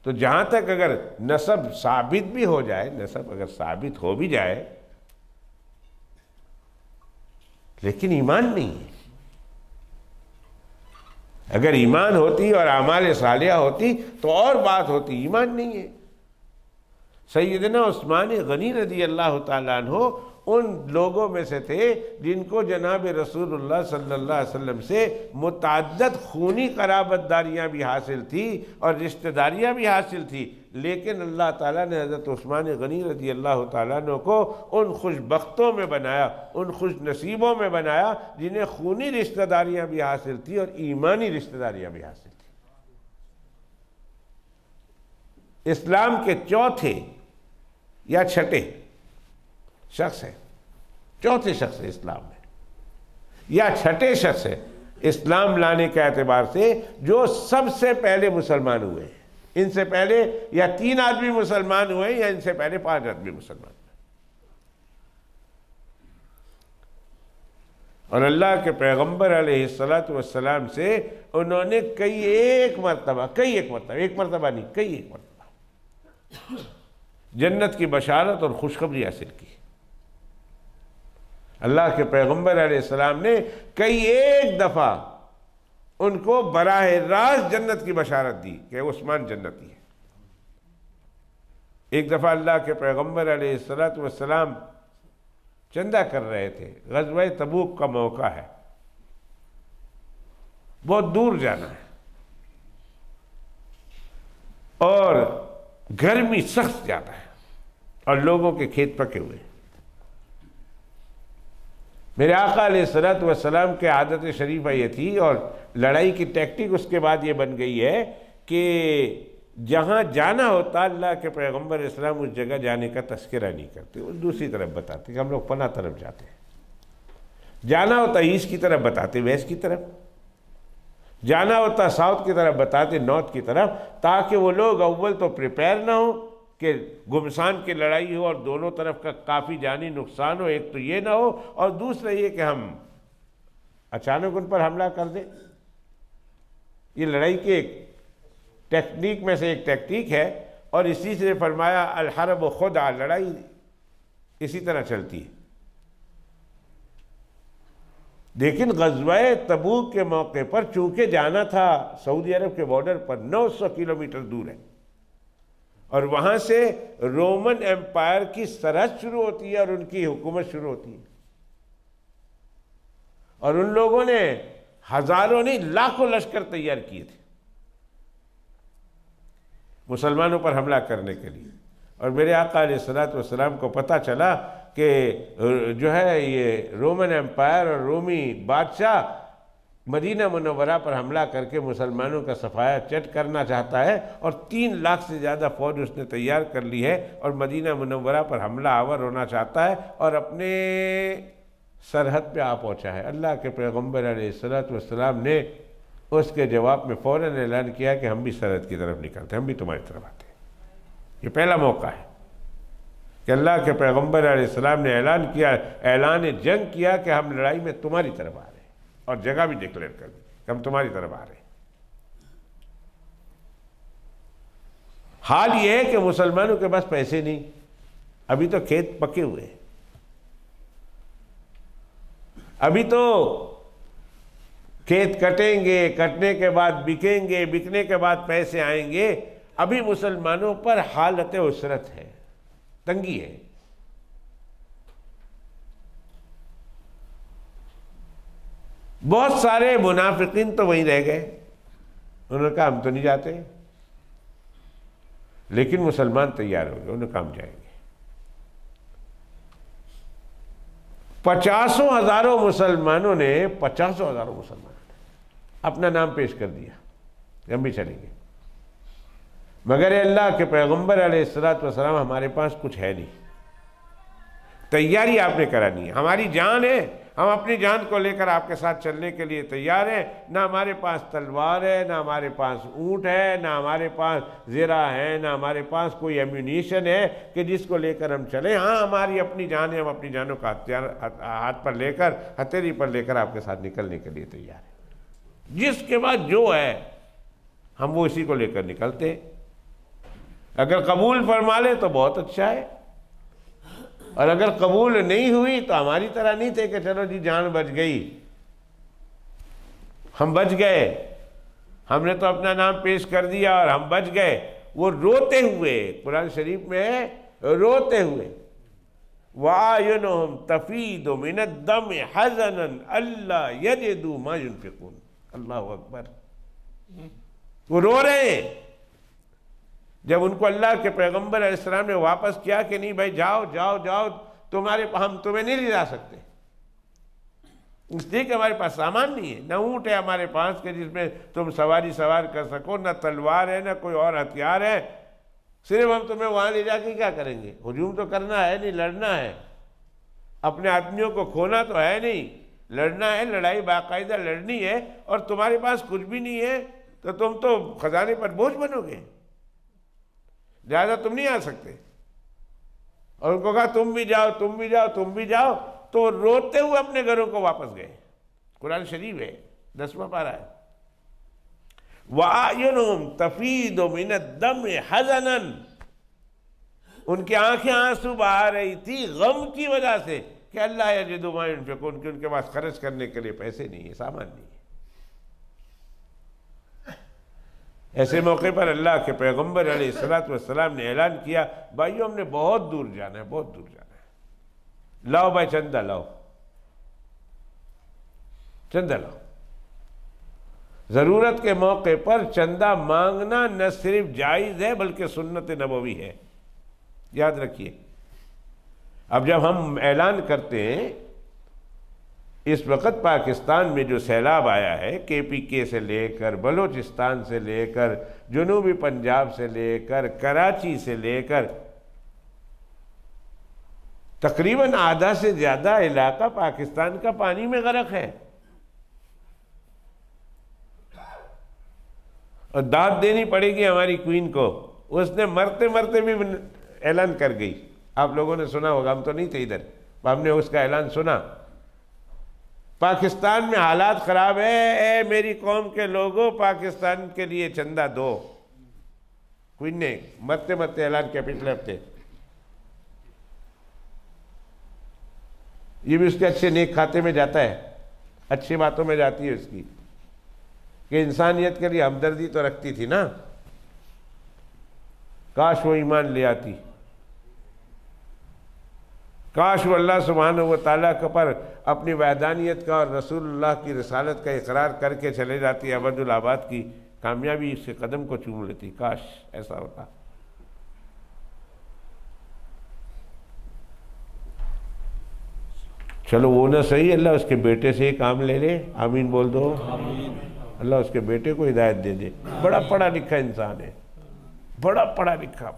تو جہاں تک اگر نسب ثابت بھی ہو جائے، نسب اگر ثابت ہو بھی جائے، لیکن ایمان نہیں ہے. اگر ایمان ہوتی اور اعمال صالحہ ہوتی تو اور بات ہوتی، ایمان نہیں ہے. سیدنا عثمان غنی رضی اللہ تعالیٰ عنہ ان لوگوں میں سے تھے جن کو جناب رسول اللہ صلی اللہ علیہ وسلم سے متعدد خونی قرابت داریاں بھی حاصل تھی اور رشتہ داریاں بھی حاصل تھی، لیکن اللہ تعالیٰ نے حضرت عثمان غنی رضی اللہ تعالیٰ عنہ کو ان خوش بختوں میں بنایا، ان خوش نصیبوں میں بنایا جنہیں خونی رشتہ داریاں بھی حاصل تھی اور ایمانی رشتہ داریاں بھی حاصل تھی. اسلام کے چوتھے یا چھٹے شخص ہے، چوتھے شخص ہے اسلام میں، یا چھٹے شخص ہے اسلام لانے کے اعتبار سے جو سب سے پہلے مسلمان ہوئے ہیں. ان سے پہلے یا 3 آدمی مسلمان ہوئے یا ان سے پہلے 5 آدمی مسلمان ہوئے. اور اللہ کے پیغمبر علیہ السلام سے انہوں نے ایک مرتبہ جنت کی بشارت اور خوشخبری حاصل کی. اللہ کے پیغمبر علیہ السلام نے ایک دفعہ ان کو براہ راست جنت کی بشارت دی کہ عثمان جنتی ہے. ایک دفعہ اللہ کے پیغمبر علیہ السلام چندہ کر رہے تھے، غزوہ تبوک کا موقع ہے، بہت دور جانا ہے اور گرمی سخت زیادہ ہے اور لوگوں کے کھیت پکے ہوئے. میرے آقا علیہ السلام کے عادت شریفہ یہ تھی اور لڑائی کی ٹیکٹک اس کے بعد یہ بن گئی ہے کہ جہاں جانا ہوتا اللہ کے پیغمبر اسلام اس جگہ جانے کا تذکرہ نہیں کرتے، وہ دوسری طرف بتاتے کہ ہم لوگ پناہ طرف جاتے ہیں. جانا ہوتا ایسٹ کی طرف بتاتے ویسٹ کی طرف، جانا ہوتا ساؤتھ کی طرف بتاتے نارتھ کی طرف، تاکہ وہ لوگ اول تو پریپیئر نہ ہوں کہ گمسان کی لڑائی ہو اور دونوں طرف کا کافی جانی نقصان ہو، ایک تو یہ نہ ہو، اور دوسرا یہ کہ ہم اچانک ان پر حملہ کر دیں۔ یہ لڑائی کی ایک ٹیکنیک میں سے ایک ٹیکنیک ہے، اور اسی سے فرمایا الحرب خدعہ، لڑائی اسی طرح چلتی ہے۔ لیکن غزوہ تبوک کے موقع پر چونکہ جانا تھا سعودی عرب کے بارڈر پر، 900 کلومیٹر دور ہے، اور وہاں سے رومن ایمپائر کی سرحد شروع ہوتی ہے اور ان کی حکومت شروع ہوتی ہے، اور ان لوگوں نے ہزاروں نہیں لاکھوں لشکر تیار کیے تھے مسلمانوں پر حملہ کرنے کے لیے۔ اور میرے آقا علیہ الصلوۃ والسلام کو پتہ چلا کہ جو ہے یہ رومن ایمپائر اور رومی بادشاہ مدینہ منورہ پر حملہ کر کے مسلمانوں کا صفایا چٹ کرنا چاہتا ہے، اور 3 لاکھ سے زیادہ فوج اس نے تیار کر لی ہے، اور مدینہ منورہ پر حملہ آور ہونا چاہتا ہے، اور اپنے سرحد پہ آ پہنچا ہے۔ اللہ کے پیغمبر علیہ الصلوۃ والسلام نے اس کے جواب میں فوراً اعلان کیا کہ ہم بھی سرحد کی طرف نکلتے ہیں، ہم بھی تمہاری طرف آتے ہیں۔ یہ پہلا موقع ہے کہ اللہ کے پیغمبر علیہ السلام نے اعلان کیا، اعلان جنگ کیا کہ ہم لڑائی میں تمہاری طرف آ رہے ہیں، اور جگہ بھی ڈکلیئر کر دی کہ ہم تمہاری طرف آ رہے ہیں۔ حال یہ ہے کہ مسلمانوں کے پاس پیسے نہیں، ابھی تو کھیت پکے ہوئے ہیں، ابھی تو کھیت کٹیں گے، کٹنے کے بعد بکیں گے، بکنے کے بعد پیسے آئیں گے، ابھی مسلمانوں پر حالت عسرت ہے، تنگی ہے۔ بہت سارے منافقین تو وہیں رہ گئے، انہوں نے کہا ہم تو نہیں جاتے، لیکن مسلمان تیار ہو گئے، انہوں نے کہا ہم جائیں گے۔ 50,000 مسلمانوں نے اپنا نام پیش کر دیا کہ ہم بھی چلیں گے، مگر اللہ کے پیغمبر علیہ الصلوۃ والسلام ہمارے پاس کچھ ہے نہیں، تیاری آپ نے کرانی ہے، ہماری جان ہے، ہم اپنی جان کو لے کر آپ کے ساتھ چلنے کے لیے تیار ہیں، نہ ہمارے پاس تلوار ہے، نہ ہمارے پاس اونٹ ہے، نہ ہمارے پاس زرہ ہے، نہ ہمارے پاس کوئی ایمیونیشن ہے کہ جس کو لے کر ہم چلیں۔ ہاں ہماری اپنی جان ہے، ہم اپنی جانوں کا ہتھیار ہاتھ پر لے کر، ہتھیلی پر لے کر آپ کے ساتھ نکلنے کے لیے تیار ہیں، جس کے بعد جو ہے ہم وہ اسی کو لے کر نکلتے ہیں۔ اگر قبول فرما لے تو بہت اچھا ہے، اور اگر قبول نہیں ہوئی تو ہماری طرح نہیں تھے کہ چلو جی جان بچ گئی، ہم بچ گئے، ہم نے تو اپنا نام پیش کر دیا اور ہم بچ گئے۔ وہ روتے ہوئے، قرآن شریف میں ہے روتے ہوئے، وَأَعْيُنُهُمْ تَفِيضُ مِنَ الدَّمْعِ حَزَنًا أَلَّا يَجِدُوا مَا يُنْفِقُونَ۔ اللہ اکبر، وہ رو رہے ہیں۔ جب ان کو اللہ کے پیغمبر علیہ السلام نے واپس کیا کہ نہیں بھائی جاؤ جاؤ جاؤ، ہم تمہیں نہیں لے جا سکتے، اس لیے کہ ہمارے پاس سامان نہیں ہے، نہ اونٹ ہے ہمارے پاس کہ جس میں تم سوار کر سکو، نہ تلوار ہے، نہ کوئی اور ہتھیار ہے، صرف ہم تمہیں وہاں لے جا کے کیا کریں گے؟ ہجوم تو کرنا ہے نہیں، لڑنا ہے، اپنے آدمیوں کو کھونا تو ہے نہیں، لڑنا ہے، لڑائی باقاعدہ لڑنی ہے، اور تمہارے پاس کچھ بھی نہیں ہے تو تم تو خزانے پر بوجھ بنو گے، لہذا تم نہیں آ سکتے۔ اور ان کو کہا تم بھی جاؤ، تم بھی جاؤ، تم بھی جاؤ، تو روتے ہوئے اپنے گھروں کو واپس گئے۔ قرآن شریف ہے، 10واں پارہ ہے، وَأَعْيُنُهُمْ تَفِيضُ مِنَ الدَّمْعِ حَزَنًا، ان کی آنکھیں آنسو بہا رہی تھی غم کی وجہ سے کہ اللہ یجدوا ما ينفقون، کہ ان کے پاس خرچ کرنے کے لیے پیسے نہیں ہیں، سامان نہیں ہے۔ ایسے موقع پر اللہ کے پیغمبر علیہ الصلوۃ والسلام نے اعلان کیا، بھائیو ہم نے بہت دور جانا ہے، بہت دور جانا ہے، لاؤ بھائی چندہ لاؤ، چندہ لاؤ۔ ضرورت کے موقع پر چندہ مانگنا نہ صرف جائز ہے بلکہ سنت نبوی ہے، یاد رکھیے۔ اب جب ہم اعلان کرتے ہیں، اس وقت پاکستان میں جو سیلاب آیا ہے، KPK سے لے کر بلوچستان سے لے کر جنوبی پنجاب سے لے کر کراچی سے لے کر تقریباً آدھا سے زیادہ علاقہ پاکستان کا پانی میں غرق ہے، اور داد دینی پڑے گی ہماری کوئین کو، اس نے مرتے مرتے بھی اعلان کر گئی. آپ لوگوں نے سنا ہوگا, ہم تو نہیں تھے ادھر, ہم نے اس کا اعلان سنا. پاکستان میں حالات خراب ہے, اے میری قوم کے لوگوں پاکستان کے لیے چندہ دو. کوئن نے مرتے مرتے اعلان کیا پچھلے ہفتے. یہ بھی اس کے اچھے نیک کھاتے میں جاتا ہے, اچھی باتوں میں جاتی ہے اس کی, کہ انسانیت کے لیے ہمدردی تو رکھتی تھی نا. کاش وہ ایمان لے آتی, کاش وہ اللہ سبحانہ و تعالیٰ کے پر اپنی وحدانیت کا اور رسول اللہ کی رسالت کا اقرار کر کے چلے جاتی. ابد الآباد کی کامیابی اس کے قدم کو چوم لیتی. کاش ایسا ہوتا. چلو وہ نہ صحیح, اللہ اس کے بیٹے سے ہی کام لے لے. آمین بول دو. اللہ اس کے بیٹے کو ہدایت دے دے. بڑا پڑھا لکھا انسان ہے, بڑا پڑھا لکھا.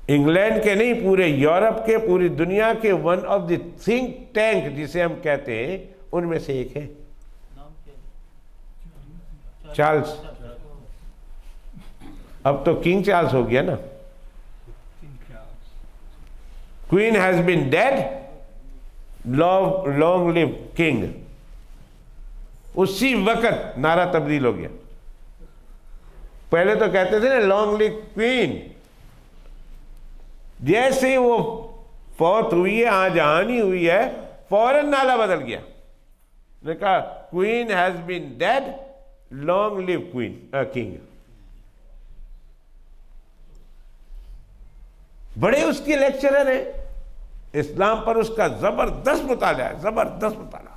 انگلینڈ کے نہیں, پورے یورپ کے, پوری دنیا کے one of the think tank جسے ہم کہتے ہیں, ان میں سے ایک ہے چارلز. اب تو کنگ چارلز ہو گیا نا. Queen has been dead, long live king. اسی وقت نعرہ تبدیل ہو گیا. پہلے تو کہتے تھے نا لانگ لیو کوئین. جیسے ہی وہ فوت ہوئی ہے, آج جہانی ہوئی ہے, فوراً نعرہ بدل گیا. نے کہا queen has been dead, long live queen king. بڑے اس کے لیکچرر ہیں. اسلام پر اس کا زبردست مطالعہ ہے, زبردست مطالعہ.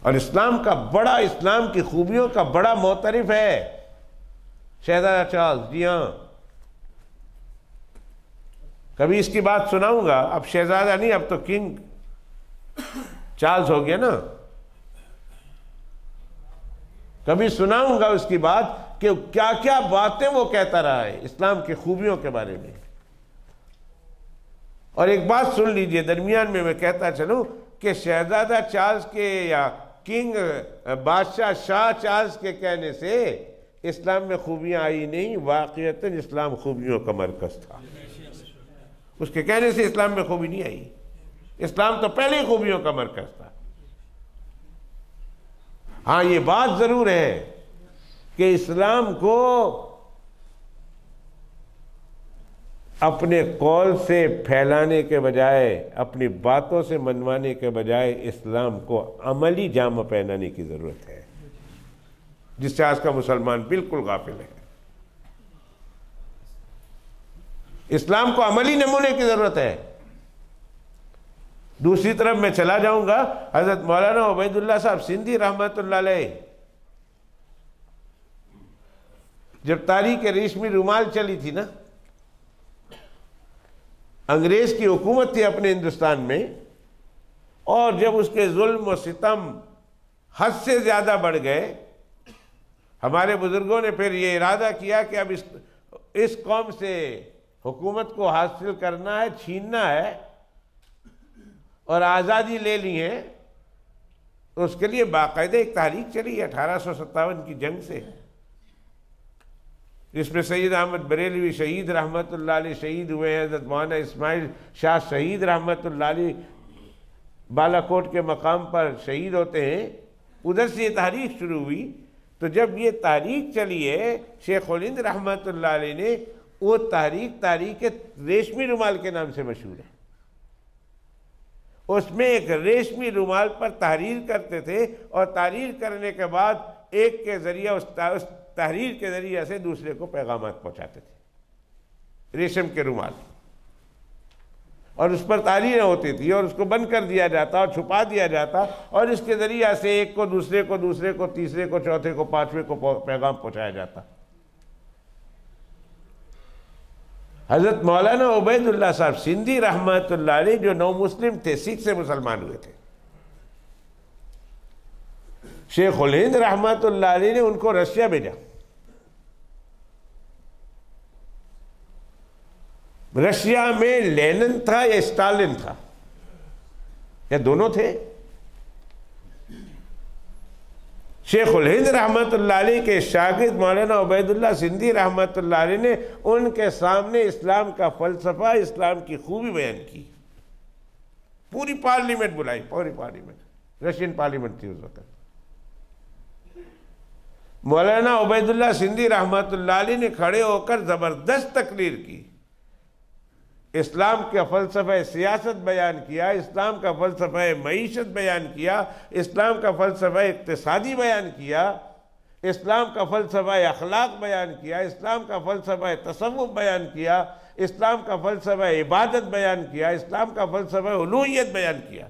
اور اسلام کا بڑا, اسلام کی خوبیوں کا بڑا معترف ہے شہزادہ چارلز. جی ہاں, کبھی اس کی بات سناؤں گا. اب شہزادہ نہیں, اب تو کنگ چارلز ہو گیا نا. کبھی سناؤں گا اس کی بات کہ کیا کیا باتیں وہ کہتا رہا ہے اسلام کی خوبیوں کے بارے میں. اور ایک بات سن لیجئے درمیان میں کہتا چلوں کہ شہزادہ چارلز کے یا کنگ بادشاہ شاہ چارلز کے کہنے سے اسلام میں خوبیاں آئی نہیں, واقعتاً اسلام خوبیوں کا مرکز تھا. اس کے کہنے سے اسلام میں خوبی نہیں آئی. اسلام تو پہلے ہی خوبیوں کا مرکز تھا. ہاں یہ بات ضرور ہے کہ اسلام کو اپنے قول سے پھیلانے کے بجائے, اپنی باتوں سے منوانے کے بجائے, اسلام کو عملی جامہ پہنانے کی ضرورت ہے, جس سے آج کا مسلمان بالکل غافل ہے. اسلام کو عملی نمونے کی ضرورت ہے. دوسری طرف میں چلا جاؤں گا, حضرت مولانا عبید اللہ صاحب سندھی رحمت اللہ علیہ, جب تاریخ ریشمی رومال چلی تھی نا, انگریز کی حکومت تھی اپنے ہندوستان میں, اور جب اس کے ظلم و ستم حد سے زیادہ بڑھ گئے, ہمارے بزرگوں نے پھر یہ ارادہ کیا کہ اب اس قوم سے حکومت کو حاصل کرنا ہے, چھیننا ہے, اور آزادی لے لی ہے. تو اس کے لیے باقاعدہ ایک تحریک چلی 1857 کی جنگ سے, جس میں سید احمد بریلوی شہید رحمت اللہ علیہ شہید ہوئے ہیں. حضرت مولانا اسماعیل شاہ شہید رحمت اللہ علیہ بالا کوٹ کے مقام پر شہید ہوتے ہیں. ادھر سے یہ تحریک شروع ہوئی. تو جب یہ تحریک چلی ہے, شیخ الہند رحمت اللہ علیہ نے وہ تحریک ریشمی رومال کے نام سے مشہور ہے. اس میں ایک ریشمی رومال پر تحریر کرتے تھے, اور تحریر کرنے کے بعد ایک کے ذریعہ اس تحریر کے ذریعے سے دوسرے کو پیغامات پہنچاتے تھے, ریشم کے رومال. اور اس پر تحریریں ہوتی تھی, اور اس کو بند کر دیا جاتا اور چھپا دیا جاتا, اور اس کے ذریعہ سے ایک کو دوسرے کو, دوسرے کو تیسرے کو, چوتھے کو, پانچویں کو پیغام پہنچایا جاتا. حضرت مولانا عبید اللہ صاحب سندھی رحمت اللہ علیہ جو نو مسلم تھے, سکھ سے مسلمان ہوئے تھے, شیخ الہند رحمت اللہ علیہ نے ان کو رشیا بھیجا. رشیا میں لینن تھا یا اسٹالن تھا, یا دونوں تھے, شیخ الہند رحمۃ اللہ علیہ کے شاگرد مولانا عبید اللہ سندھی رحمۃ اللہ علیہ نے ان کے سامنے اسلام کا فلسفہ، اسلام کی خوبی بیان کی. پوری پارلیمنٹ بلائی، پوری پارلیمنٹ، رشین پارلیمنٹ تھی اس وقت. مولانا عبید اللہ سندھی رحمۃ اللہ علیہ نے کھڑے ہو کر زبردست تقریر کی، اسلام کا فلسفہ سیاست بیان کیا، اسلام کا فلسفہ معیشت بیان کیا، اسلام کا فلسفہ اقتصادی بیان کیا، اسلام کا فلسفہ اخلاق بیان کیا، اسلام کا فلسفہ تصوف بیان کیا، اسلام کا فلسفہ عبادت بیان کیا، اسلام کا فلسفہ الوہیت بیان کیا.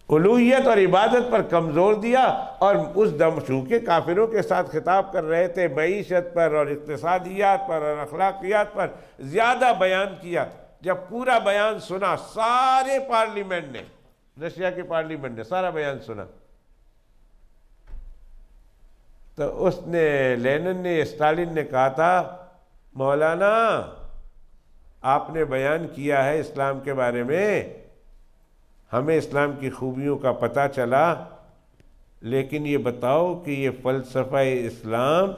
الوہیت اور عبادت پر کمزور دیا، اور اس دم چونکہ کافروں کے ساتھ خطاب کر رہے تھے، معیشت پر اور اقتصادیات پر اور اخلاقیات پر زیادہ بیان کیا. جب پورا بیان سنا سارے پارلیمنٹ نے، رشیا کی پارلیمنٹ نے سارا بیان سنا، تو اس نے لینن نے، اسٹالن نے کہا تھا، مولانا آپ نے بیان کیا ہے اسلام کے بارے میں، ہمیں اسلام کی خوبیوں کا پتہ چلا، لیکن یہ بتاؤ کہ یہ فلسفہ اسلام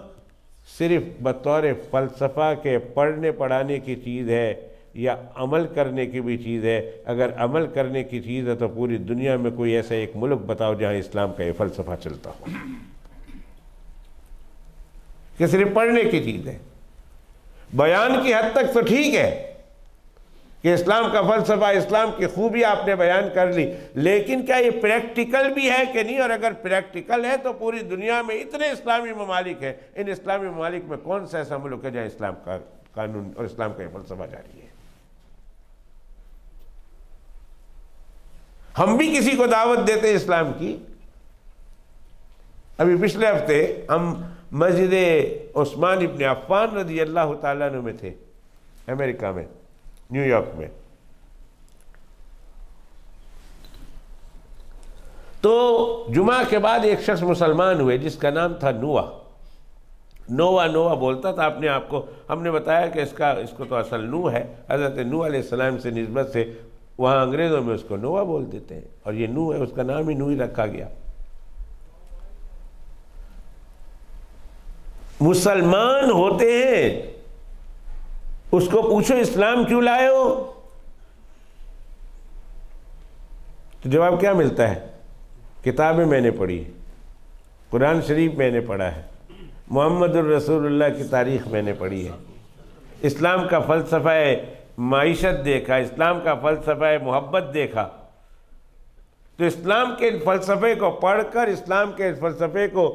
صرف بطور فلسفہ کے پڑھنے پڑھانے کی چیز ہے یا عمل کرنے کی بھی چیز ہے؟ اگر عمل کرنے کی چیز ہے تو پوری دنیا میں کوئی ایسا ایک ملک بتاؤ جہاں اسلام کا یہ فلسفہ چلتا ہو. کہ صرف پڑھنے کی چیز ہے. بیان کی حد تک تو ٹھیک ہے کہ اسلام کا فلسفہ، اسلام کی خوبی آپ نے بیان کر لی، لیکن کیا یہ پریکٹیکل بھی ہے کہ نہیں؟ اور اگر پریکٹیکل ہے تو پوری دنیا میں اتنے اسلامی ممالک ہیں، ان اسلامی ممالک میں کون سا ایسا ملک ہے جہاں اسلام کا قانون اور اسلام کا یہ فلسفہ جاری ہے؟ ہم بھی کسی کو دعوت دیتے ہیں اسلام کی. ابھی پچھلے ہفتے ہم مسجد عثمان ابن عفان رضی اللہ تعالیٰ عنہ میں تھے، امریکہ میں، نیو یارک میں. تو جمعہ کے بعد ایک شخص مسلمان ہوئے جس کا نام تھا نووا بولتا تھا اپنے آپ کو. ہم نے بتایا کہ اس کو تو اصل نوح ہے، حضرت نوح علیہ السلام سے نسبت سے وہاں انگریزوں میں اس کو نووا بول دیتے ہیں، اور یہ نوح ہے، اس کا نام ہی نوح رکھا گیا. مسلمان ہوتے ہیں، اس کو پوچھو اسلام کیوں لائے ہو، تو جواب کیا ملتا ہے؟ کتابیں میں نے پڑھی ہے، قرآن شریف میں نے پڑھا ہے، محمد الرسول اللہ کی تاریخ میں نے پڑھی ہے، اسلام کا فلسفہ معیشت دیکھا، اسلام کا فلسفہ محبت دیکھا. تو اسلام کے فلسفے کو پڑھ کر، اسلام کے فلسفے کو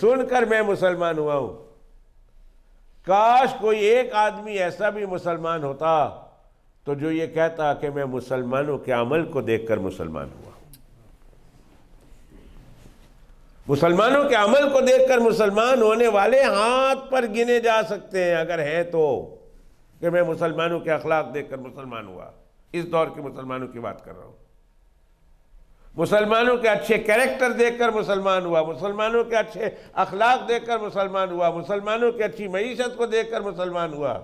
سن کر میں مسلمان ہوا ہوں. کاش کوئی ایک آدمی ایسا بھی مسلمان ہوتا تو جو یہ کہتا کہ میں مسلمانوں کے عمل کو دیکھ کر مسلمان ہوا. مسلمانوں کے عمل کو دیکھ کر مسلمان ہونے والے ہاتھ پر گنے جا سکتے ہیں اگر ہیں تو، کہ میں مسلمانوں کے اخلاق دیکھ کر مسلمان ہوا. اس دور کے مسلمانوں کی بات کر رہا ہوں. مسلمانوں کے اچھے کیریکٹر دیکھ کر مسلمان ہوا، مسلمانوں کے اچھے اخلاق دیکھ کر مسلمان ہوا، مسلمانوں کی اچھی معیشت کو دیکھ کر مسلمان ہوا.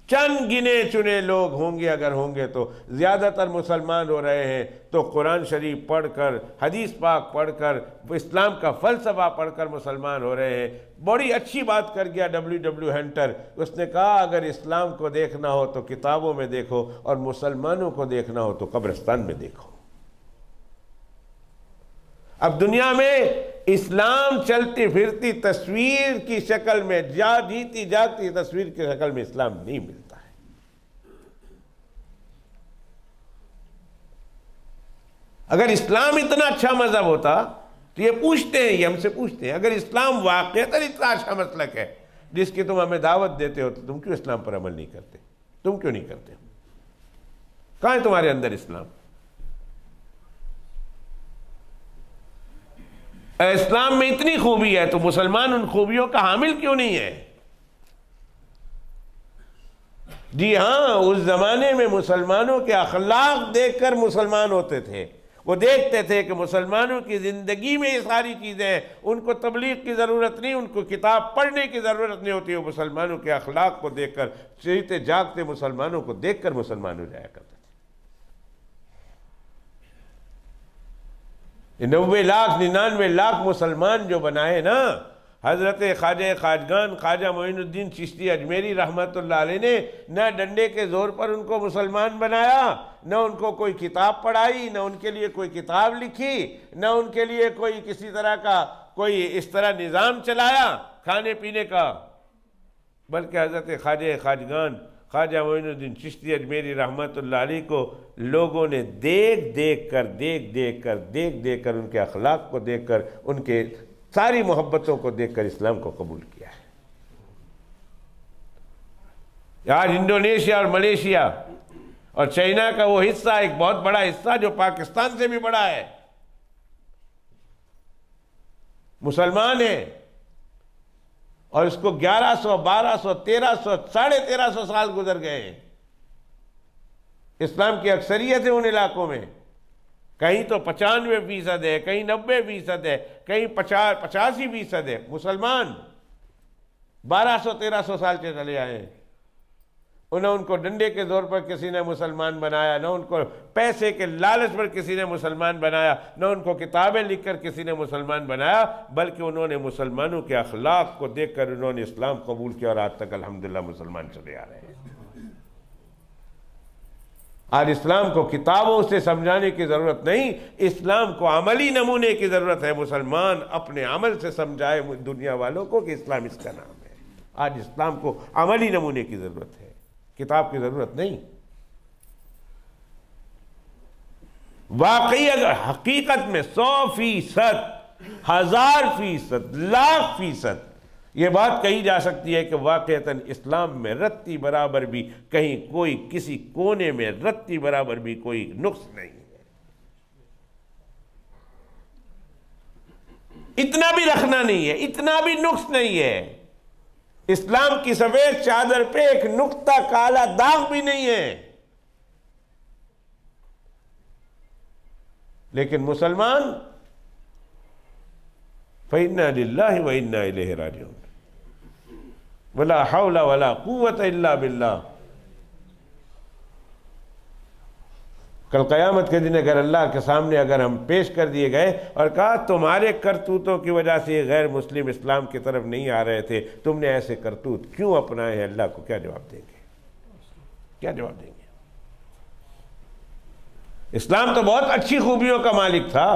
چند گنے چنے لوگ ہوں گے، اگر ہوں گے تو. زیادہ تر مسلمان ہو رہے ہیں تو قرآن شریف پڑھ کر، حدیث پاک پڑھ کر، اسلام کا فلسفہ پڑھ کر مسلمان ہو رہے ہیں. بڑی اچھی بات کر گیا ڈبلیو ہنٹر. اس نے کہا اگر اسلام کو دیکھنا ہو تو کتابوں میں دیکھو، اور مسلمانوں کو دیکھنا ہو تو قبرستان میں دیکھو. اب دنیا میں اسلام چلتی پھرتی تصویر کی شکل میں، جیتی جاگتی تصویر کی شکل میں اسلام نہیں ملتا ہے. اگر اسلام اتنا اچھا مذہب ہوتا تو یہ پوچھتے ہیں، یہ ہم سے پوچھتے ہیں، اگر اسلام واقعتاً اتنا اچھا مسلک ہے جس کی تم ہمیں دعوت دیتے ہو تو تم کیوں اسلام پر عمل نہیں کرتے؟ تم کیوں نہیں کرتے؟ کہاں ہے تمہارے اندر اسلام؟ اسلام میں اتنی خوبی ہے تو مسلمان ان خوبیوں کا حامل کیوں نہیں ہے؟ جی ہاں، اس زمانے میں مسلمانوں کے اخلاق دیکھ کر مسلمان ہوتے تھے. وہ دیکھتے تھے کہ مسلمانوں کی زندگی میں یہ ساری چیزیں ہیں، ان کو تبلیغ کی ضرورت نہیں، ان کو کتاب پڑھنے کی ضرورت نہیں ہوتی. وہ مسلمانوں کے اخلاق کو دیکھ کر، جیتے جاگتے مسلمانوں کو دیکھ کر مسلمان ہو جایا کرتے تھے. 90 لاکھ 99 لاکھ مسلمان جو بنائے نا، حضرت خواجہ خواجگان خواجہ معین الدین چشتی اجمیری رحمت اللہ علیہ نے نہ ڈنڈے کے زور پر ان کو مسلمان بنایا، نہ ان کو کوئی کتاب پڑھائی، نہ ان کے لیے کوئی کتاب لکھی، نہ ان کے لیے کوئی کسی طرح کا کوئی اس طرح نظام چلایا کھانے پینے کا، بلکہ حضرت خواجہ خواجگان خواجہ معین الدین چشتی اجمیری رحمت اللہ علیہ کو لوگوں نے دیکھ کر ان کے اخلاق کو دیکھ کر، ان کے ساری محبتوں کو دیکھ کر اسلام کو قبول کیا ہے۔ آج انڈونیشیا اور ملیشیا اور چائنا کا وہ حصہ، ایک بہت بڑا حصہ جو پاکستان سے بھی بڑا ہے، مسلمان ہے، اور اس کو 1100 1200 1300 1350 سال گزر گئے ہیں۔ اسلام کی اکثریت ہے ان علاقوں میں، کہیں تو 95% ہے، کہیں 90% ہے، کہیں 85% ہے مسلمان، 1200 1300 سال سے چلے آئے ہیں۔ نہ ان کو ڈنڈے کے زور پر کسی نے مسلمان بنایا، نہ ان کو پیسے کے لالچ پر کسی نے مسلمان بنایا، نہ ان کو کتابیں لکھ کر کسی نے مسلمان بنایا، بلکہ انہوں نے مسلمانوں کے اخلاق کو دیکھ کر انہوں نے اسلام قبول کیا، اور آج تک الحمدللہ مسلمان چلے آ رہے ہیں۔ آج اسلام کو کتابوں سے سمجھانے کی ضرورت نہیں، اسلام کو عملی نمونے کی ضرورت ہے۔ مسلمان اپنے عمل سے سمجھائے دنیا والوں کو کہ اسلام اس کا نام ہے۔ آج اسلام کو عملی نمونے کی ضرورت ہے، کتاب کی ضرورت نہیں۔ واقعی اگر حقیقت میں 100%، 1000%، 1,00,000% یہ بات کہی جا سکتی ہے کہ واقعتاً اسلام میں رتی برابر بھی کہیں کوئی کسی کونے میں رتی برابر بھی کوئی نقص نہیں ہے، اتنا بھی رکھنا نہیں ہے، اتنا بھی نقص نہیں ہے۔ اسلام کی سفید چادر پہ ایک نقطہ کالا داغ بھی نہیں ہے، لیکن مسلمان فَإِنَّا لِلَّهِ وَإِنَّا إِلَيْهِ رَاجِعُونَ وَلَا حَوْلَ وَلَا قُوَّةَ إِلَّا بِاللَّهِ۔ کل قیامت کے دن اگر اللہ کے سامنے اگر ہم پیش کر دیے گئے اور کہا تمہارے کرتوتوں کی وجہ سے یہ غیر مسلم اسلام کی طرف نہیں آ رہے تھے، تم نے ایسے کرتوت کیوں اپنائے ہیں، اللہ کو کیا جواب دیں گے؟ کیا جواب دیں گے؟ اسلام تو بہت اچھی خوبیوں کا مالک تھا،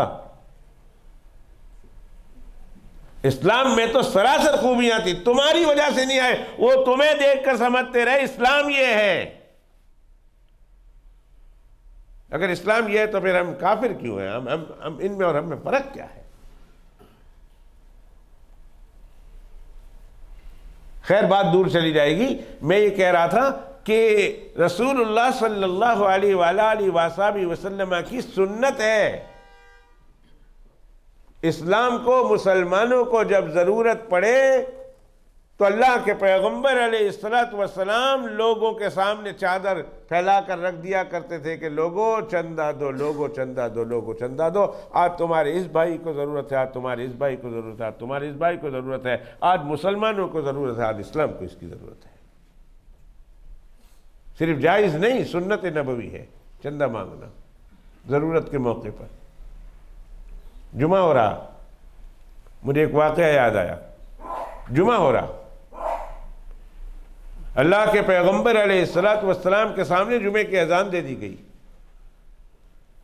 اسلام میں تو سراسر خوبیاں تھی، تمہاری وجہ سے نہیں آئے، وہ تمہیں دیکھ کر سمجھتے رہے اسلام یہ ہے۔ اگر اسلام یہ ہے تو پھر ہم کافر کیوں ہیں؟ ہم ان میں اور ہم میں فرق کیا ہے؟ خیر بات دور چلی جائے گی۔ میں یہ کہہ رہا تھا کہ رسول اللہ صلی اللہ علیہ وآلہ وآلہ وسلم کی سنت ہے، اسلام کو مسلمانوں کو جب ضرورت پڑے تو اللہ کے پیغمبر علیہ السلام لوگوں کے سامنے چادر پھیلا کر رکھ دیا کرتے تھے کہ لوگوں چندہ دو، لوگوں چندہ دو، لوگوں چندہ دو، آج تمہارے اس بھائی کو ضرورت ہے، آج تمہارے اس بھائی کو ضرورت ہے، آج تمہارے اس بھائی کو ضرورت ہے، آج مسلمانوں کو ضرورت ہے، آج اسلام کو اس کی ضرورت ہے۔ صرف جائز نہیں، سنت نبوی ہے چندہ مانگنا ضرورت کے موقع پر۔ جمعہ ہو رہا، مجھے ایک واقعہ یاد آیا، جمعہ ہو رہا، اللہ کے پیغمبر علیہ السلام کے سامنے جمعے کی اذان دے دی گئی،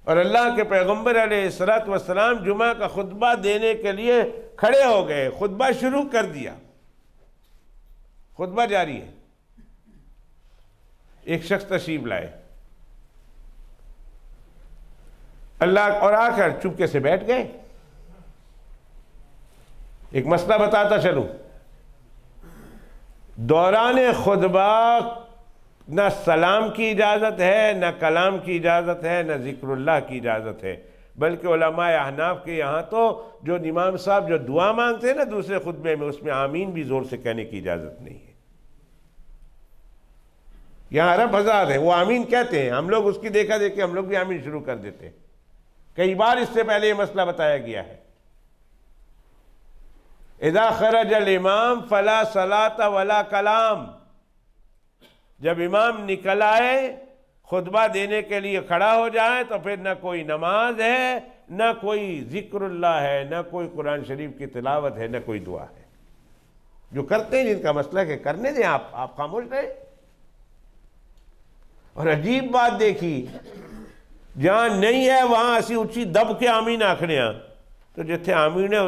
اور اللہ کے پیغمبر علیہ السلام جمعہ کا خطبہ دینے کے لیے کھڑے ہو گئے، خطبہ شروع کر دیا، خطبہ جاری ہے۔ ایک شخص تشریف لائے، اللہ اور آ کر چپکے سے بیٹھ گئے۔ ایک مسئلہ بتاتا چلوں، دوران خطبہ نہ سلام کی اجازت ہے، نہ کلام کی اجازت ہے، نہ ذکر اللہ کی اجازت ہے، بلکہ علماء احناف کے یہاں تو جو امام صاحب جو دعا مانگتے ہیں نا دوسرے خطبے میں، اس میں آمین بھی زور سے کہنے کی اجازت نہیں ہے۔ یہاں عرب حضرات ہیں، وہ آمین کہتے ہیں، ہم لوگ اس کی دیکھا دیکھے ہم لوگ بھی آمین شروع کر دیتے ہیں۔ کئی بار اس سے پہلے یہ مسئلہ بتایا گیا ہے، اذا خرج الامام فلا صلاة ولا کلام، جب امام نکل آئے خطبہ دینے کے لیے کھڑا ہو جائے تو پھر نہ کوئی نماز ہے، نہ کوئی ذکر اللہ ہے، نہ کوئی قرآن شریف کی تلاوت ہے، نہ کوئی دعا ہے۔ جو کرتے ہیں جن کا مسئلہ ہے کہ کرنے دیں، آپ خاموش رہیں۔ اور عجیب بات دیکھی، جہاں نہیں ہے وہاں اسی اچھی دب کے آمین آکھنے ہاں، تو جتھے آمین ہے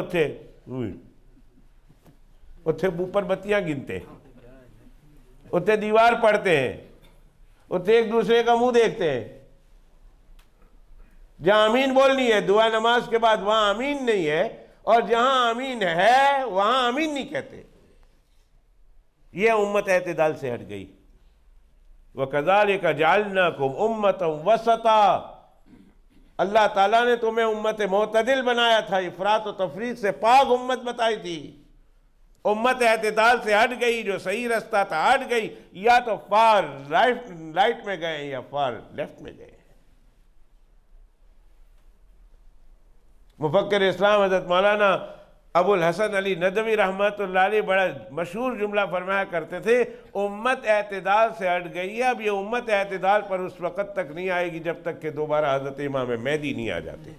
اتھے اوپر بتیاں گنتے، اتھے دیوار پڑھتے ہیں، اتھے ایک دوسرے کا منہ دیکھتے ہیں۔ جہاں آمین بولنی ہے دعا نماز کے بعد وہاں آمین نہیں ہے، اور جہاں آمین ہے وہاں آمین نہیں کہتے۔ یہ امت اعتدال سے ہٹ گئی۔ وَكَذَلِكَ جَعَلْنَاكُمْ أُمَّةً وَسَطًا، اللہ تعالیٰ نے تمہیں امت معتدل بنایا تھا، افراط و تفریط سے پاک امت بتائی تھی۔ امت اعتدال سے ہٹ گئی، جو صحیح رستہ تھا ہٹ گئی، یا تو فار رائٹ میں گئے یا فار لیفٹ میں گئے۔ مفکر اسلام حضرت مولانا ابو الحسن علی ندوی رحمۃ اللہ علیہ بڑا مشہور جملہ فرمایا کرتے تھے، امت اعتدال سے ہٹ گئی ہے، اب یہ امت اعتدال پر اس وقت تک نہیں آئے گی جب تک کہ دوبارہ حضرت امام مہدی نہیں آ جاتے۔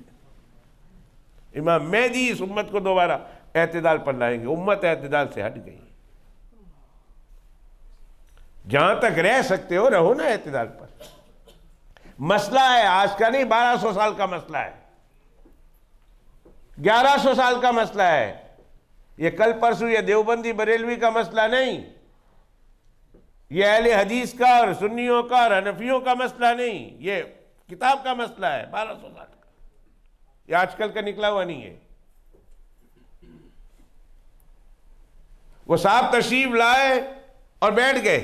امام مہدی اس امت کو دوبارہ اعتدال پر لائیں گے۔ امت اعتدال سے ہٹ گئی۔ جہاں تک رہ سکتے ہو رہو نا اعتدال پر۔ مسئلہ ہے آج کا نہیں، 1200 سال کا مسئلہ ہے، 1100 سال کا مسئلہ ہے۔ یہ کل پرسوں یہ دیوبندی بریلوی کا مسئلہ نہیں، یہ اہل حدیث کا اور سنیوں کا اور حنفیوں کا مسئلہ نہیں، یہ کتاب کا مسئلہ ہے 1200 سال کا، یہ آج کل کا نکلا ہوا نہیں ہے۔ وہ صاحب تشریف لائے اور بیٹھ گئے،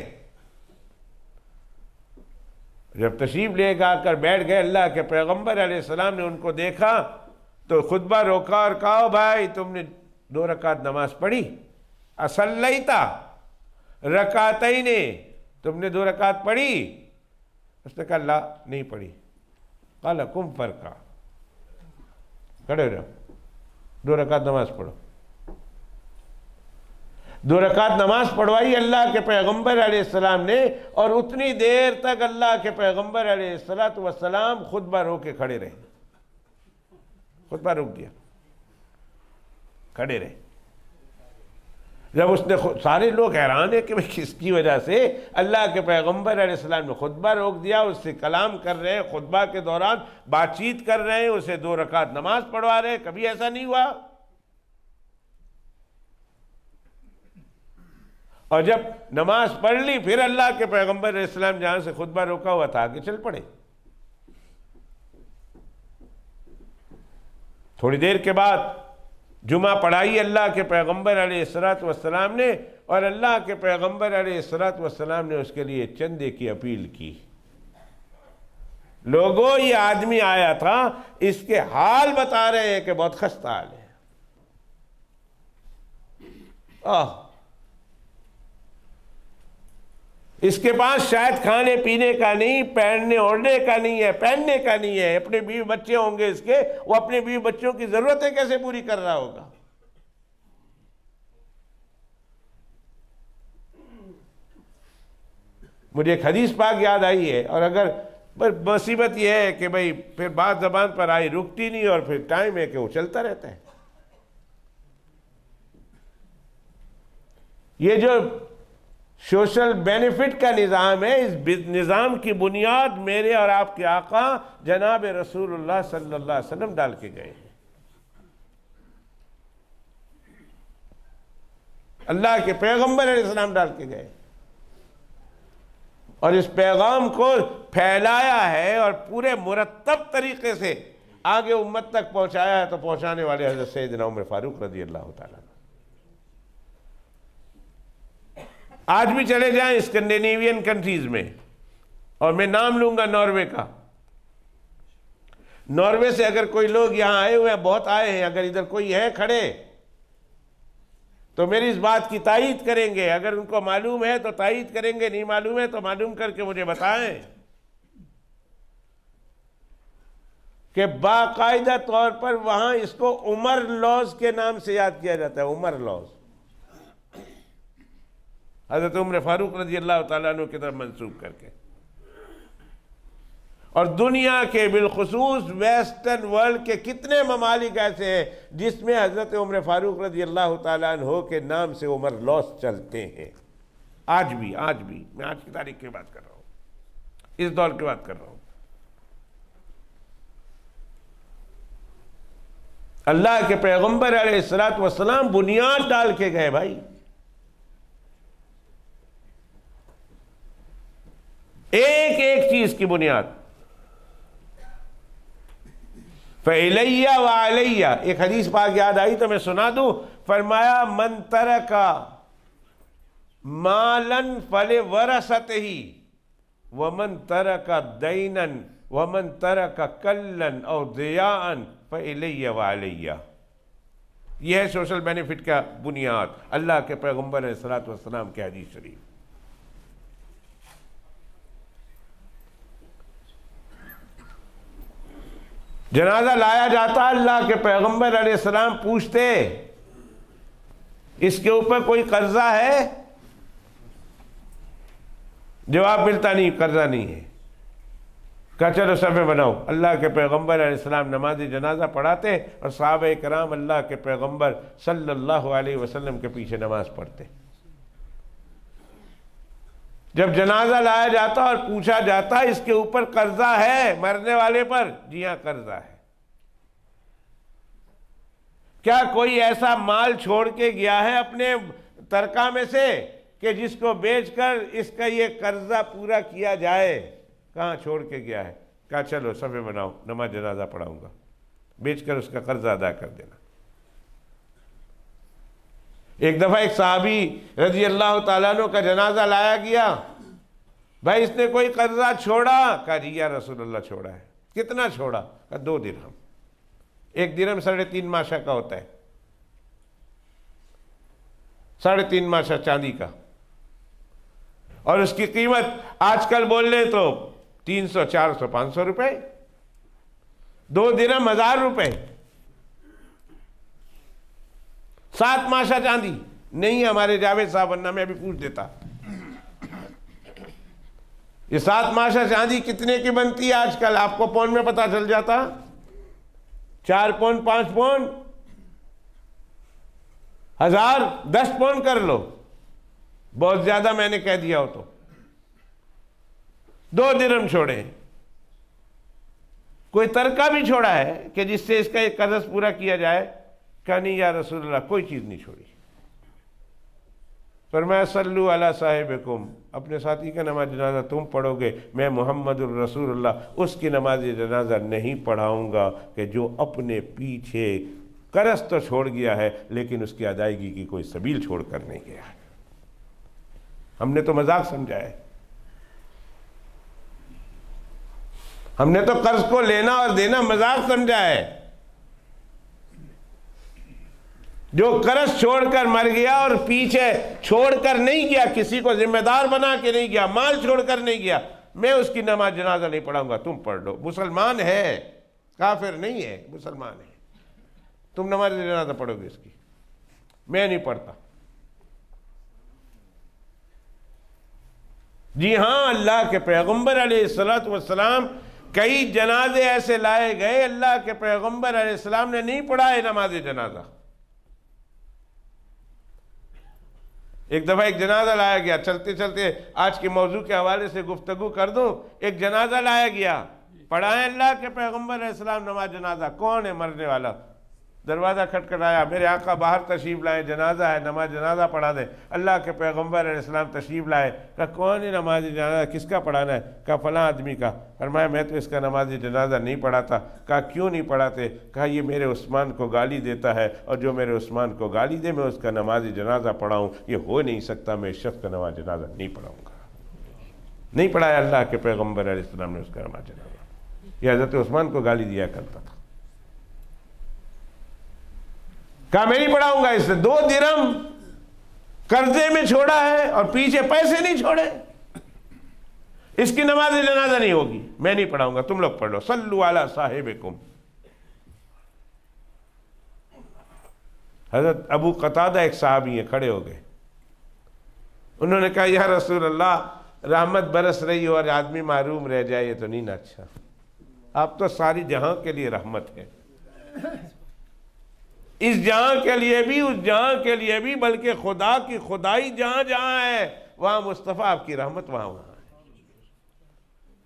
جب تشریف لے گا کر بیٹھ گئے، اللہ کے پیغمبر علیہ السلام نے ان کو دیکھا تو خطبہ روکا اور کہا، بھائی تم نے 2 رکعت نماز پڑھی؟ اصلیتا رکعتین، تم نے 2 رکعت پڑھی؟ اس نے کہا لا، نہیں پڑھی۔ قال قم فرقا، کھڑے رہو، 2 رکعت نماز پڑھو۔ 2 رکعت نماز پڑھوائی اللہ کے پیغمبر علیہ السلام نے، اور اتنی دیر تک اللہ کے پیغمبر علیہ السلام خطبہ رو کے کھڑے رہے، خطبہ روک دیا، کھڑے رہے۔ جب اس نے سارے لوگ حیران ہیں کہ کس کی وجہ سے اللہ کے پیغمبر علیہ السلام نے خطبہ روک دیا، اس سے کلام کر رہے ہیں، خطبہ کے دوران بات چیت کر رہے ہیں، اسے 2 رکعت نماز پڑھوا رہے ہیں، کبھی ایسا نہیں ہوا۔ اور جب نماز پڑھ لی پھر اللہ کے پیغمبر علیہ السلام جہاں سے خطبہ روکا ہوا تھا آگے چل پڑے۔ تھوڑی دیر کے بعد جمعہ پڑھائی اللہ کے پیغمبر علیہ السلام نے، اور اللہ کے پیغمبر علیہ السلام نے اس کے لیے چندے کی اپیل کی۔ لوگوں یہ آدمی آیا تھا، اس کے حال بتا رہے ہیں کہ بہت خستہ حال ہے۔ اس کے پاس شاید کھانے پینے کا نہیں، پہننے اوڑھنے کا نہیں ہے، پہننے کا نہیں ہے، اپنے بیوی بچے ہوں گے اس کے، وہ اپنے بیوی بچوں کی ضرورتیں کیسے پوری کر رہا ہوگا؟ مجھے ایک حدیث پاک یاد آئی ہے، اور اگر مصیبت یہ ہے کہ بھئی پھر بات زبان پر آئی رکتی نہیں، اور پھر ٹائم ہے کہ وہ چلتا رہتا ہے۔ یہ جو سوشل بینیفٹ کا نظام ہے، اس نظام کی بنیاد میرے اور آپ کے آقا جناب رسول اللہ صلی اللہ علیہ وسلم ڈال کے گئے ہیں۔ اللہ کے پیغمبر علیہ السلام ڈال کے گئے، اور اس پیغام کو پھیلایا ہے اور پورے مرتب طریقے سے آگے امت تک پہنچایا ہے، تو پہنچانے والے حضرت سیدنا عمر فاروق رضی اللہ تعالیٰ۔ آج بھی چلے جائیں اسکینڈینیوین کنٹریز میں، اور میں نام لوں گا ناروے کا۔ ناروے سے اگر کوئی لوگ یہاں آئے ہوئے ہیں، بہت آئے ہیں، اگر ادھر کوئی ہے کھڑے تو میری اس بات کی تائید کریں گے، اگر ان کو معلوم ہے تو تائید کریں گے، نہیں معلوم ہے تو معلوم کر کے مجھے بتائیں کہ باقاعدہ طور پر وہاں اس کو عمر لاز کے نام سے یاد کیا جاتا ہے، عمر لاز، حضرت عمر فاروق رضی اللہ تعالیٰ عنہ کی طرف منسوب کر کے۔ اور دنیا کے بالخصوص ویسٹرن ورلڈ کے کتنے ممالک ایسے ہیں جس میں حضرت عمر فاروق رضی اللہ تعالیٰ عنہ کے نام سے عمر لاس چلتے ہیں، آج بھی میں آج کی تاریخ کی بات کر رہا ہوں، اس دور کی بات کر رہا ہوں۔ اللہ کے پیغمبر علیہ السلام بنیاد ڈال کے گئے بھائی، ایک ایک چیز کی بنیاد۔ فَإِلَيَّ وَعَلَيَّ، ایک حدیث پاک یاد آئی تو میں سنا دوں، فرمایا مَن تَرَكَ مَالًا فَلِوَرَثَتِهِ وَمَن تَرَكَ دَيْنًا وَمَن تَرَكَ كَلًّا أَوْ ضِيَاءً فَإِلَيَّ وَعَلَيَّ۔ یہ ہے سوشل بینیفٹ کا بنیاد، اللہ کے پیغمبر علیہ السلام کے حدیث شریف۔ جنازہ لایا جاتا، اللہ کے پیغمبر علیہ السلام پوچھتے اس کے اوپر کوئی قرضہ ہے؟ جواب ملتا نہیں، قرضہ نہیں ہے۔ کہا چلو صفیں بناؤ، اللہ کے پیغمبر علیہ السلام نماز جنازہ پڑھاتے اور صحابہ کرام اللہ کے پیغمبر صلی اللہ علیہ وسلم کے پیچھے نماز پڑھتے۔ جب جنازہ لایا جاتا اور پوچھا جاتا اس کے اوپر قرضہ ہے مرنے والے پر؟ جی ہاں قرضہ ہے۔ کیا کوئی ایسا مال چھوڑ کے گیا ہے اپنے ترکہ میں سے کہ جس کو بیچ کر اس کا یہ قرضہ پورا کیا جائے؟ کہاں چھوڑ کے گیا ہے؟ کہا چلو صفیں بناؤ، نماز جنازہ پڑھاؤں گا، بیچ کر اس کا قرضہ ادا کر دینا۔ ایک دفعہ ایک صحابی رضی اللہ تعالیٰ عنہ کا جنازہ لایا گیا، بھائی اس نے کوئی قرضہ چھوڑا؟ کہا جی یا رسول اللہ چھوڑا ہے۔ کتنا چھوڑا؟ کہا 2 درہم۔ 1 درہم 3.5 ماشا کا ہوتا ہے، 3.5 ماشا چاندی کا، اور اس کی قیمت آج کل بول لیں تو 300 400 500 روپے۔ 2 درہم 1000 روپے۔ 7 ماشا چاندی نہیں ہمارے جاوید صاحب، ورنہ میں ابھی پوچھ دیتا یہ 7 ماشا چاندی کتنے کی بنتی ہے آج کل؟ آپ کو پون میں پتا چل جاتا، 4 پون 5 پون 1000 10 پون کر لو، بہت زیادہ میں نے کہہ دیا ہو تو۔ 2 درہم چھوڑے۔ کوئی ترکہ بھی چھوڑا ہے کہ جس سے اس کا ایک قرض پورا کیا جائے؟ کہا نہیں یا رسول اللہ کوئی چیز نہیں چھوڑی۔ فرمایا صلو علی صاحبکم، اپنے ساتھی کا نماز جنازہ تم پڑھو گے، میں محمد الرسول اللہ اس کی نماز جنازہ نہیں پڑھاؤں گا کہ جو اپنے پیچھے قرض تو چھوڑ گیا ہے لیکن اس کی ادائیگی کی کوئی سبیل چھوڑ کر نہیں گیا ہے۔ ہم نے تو مذاق سمجھا ہے، ہم نے تو قرض کو لینا اور دینا مذاق سمجھا ہے۔ جو قرض چھوڑ کر مر گیا اور پیچھے چھوڑ کر نہیں گیا، کسی کو ذمہ دار بنا کے نہیں گیا، مال چھوڑ کر نہیں گیا، میں اس کی نماز جنازہ نہیں پڑھاؤں گا، تم پڑھ لو۔ مسلمان ہے، کافر نہیں ہے، مسلمان ہے، تم نماز جنازہ پڑھو گے اس کی، میں نہیں پڑھتا۔ جی ہاں، اللہ کے پیغمبر علیہ السلام کئی جنازے ایسے لائے گئے، اللہ کے پیغمبر علیہ السلام نے نہیں پڑھائے نماز جنازہ۔ ایک دفعہ ایک جنازہ لایا گیا، چلتے چلتے آج کے موضوع کے حوالے سے گفتگو کر دوں، ایک جنازہ لایا گیا، پڑھائیں اللہ کے پیغمبر علیہ السلام نماز جنازہ۔ کون ہے مرنے والا؟ دروازہ کھٹکھٹایا، میرے آقا باہر تشریف لائے، جنازہ ہے، نماز جنازہ پڑھا دیں۔ اللہ کے پیغمبر علیہ السلام تشریف لائے، کہا کون ہے نماز جنازہ، کس کا پڑھانا ہے؟ کہا فلاں آدمی کا۔ فرمایا میں تو اس کا نماز جنازہ نہیں پڑھاتا۔ کہا کیوں نہیں پڑھاتے؟ کہا یہ میرے عثمان کو گالی دیتا ہے، اور جو میرے عثمان کو گالی دے میں اس کا نماز جنازہ پڑھاؤں، یہ ہو نہیں سکتا، میں اس شخص کا نماز جنازہ نہیں پڑھاؤں گا۔ نہیں پڑھایا اللہ کے پیغمبر علیہ السلام نے اس کا نماز جنازہ۔ یہ حضرت عثمان کو گالی دیا کرتا تھا۔ کہا میں نہیں پڑھاؤں گا اس سے۔ 2 درہم قرضے میں چھوڑا ہے اور پیچھے پیسے نہیں چھوڑے، اس کی نماز جنازہ نہیں ہوگی، میں نہیں پڑھاؤں گا، تم لوگ پڑھ لو۔ صلو علی صاحبکم۔ حضرت ابو قتادہ ایک صحابی ہیں، کھڑے ہو گئے، انہوں نے کہا یا رسول اللہ، رحمت برس رہی ہو اور آدمی محروم رہ جائے، یہ تو نہیں نا اچھا۔ آپ تو ساری جہاں کے لیے رحمت ہے، اس جہاں کے لیے بھی، اس جہاں کے لیے بھی، بلکہ خدا کی خدائی جہاں جہاں ہے وہاں مصطفیٰ آپ کی رحمت وہاں وہاں ہے۔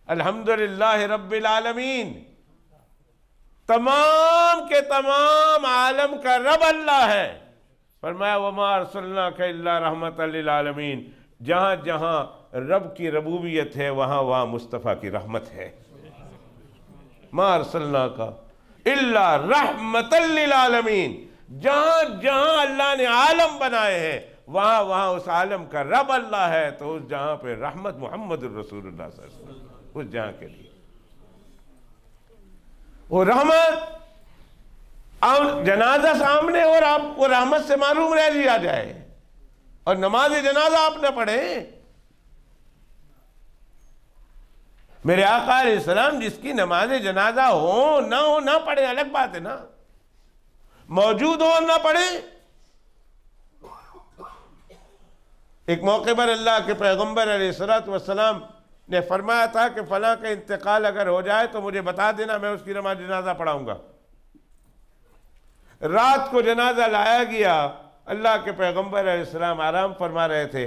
الحمدللہ رب العالمین، تمام کے تمام عالم کا رب اللہ ہے۔ فرمایا وَمَا أَرْسَلْنَاكَ إِلَّا رَحْمَةً لِلْعَالَمِينَ، جہاں جہاں رب کی ربوبیت ہے وہاں وہاں مصطفیٰ کی رحمت ہے۔ مَا أَرْسَلْنَاكَ إِلَّا رَحْمَةً لِلْعَالَمِينَ، جہاں جہاں اللہ نے عالم بنائے ہیں وہاں وہاں اس عالم کا رب اللہ ہے، تو اس جہاں پہ رحمت محمد الرسول اللہ صلی اللہ علیہ وسلم، اس جہاں کے لیے وہ رحمت۔ جنازہ سامنے اور آپ کو رحمت سے معلوم رہ لیا جائے اور نماز جنازہ آپ نہ پڑھیں۔ میرے آقا علیہ السلام جس کی نماز جنازہ ہو نہ پڑھیں، الگ بات ہے نا، موجود ہو نہ پڑھیں۔ ایک موقع پر اللہ کے پیغمبر علیہ السلام نے فرمایا تھا کہ فلاں کا انتقال اگر ہو جائے تو مجھے بتا دینا، میں اس کی نماز جنازہ پڑھاؤں گا۔ رات کو جنازہ لایا گیا، اللہ کے پیغمبر علیہ السلام آرام فرما رہے تھے،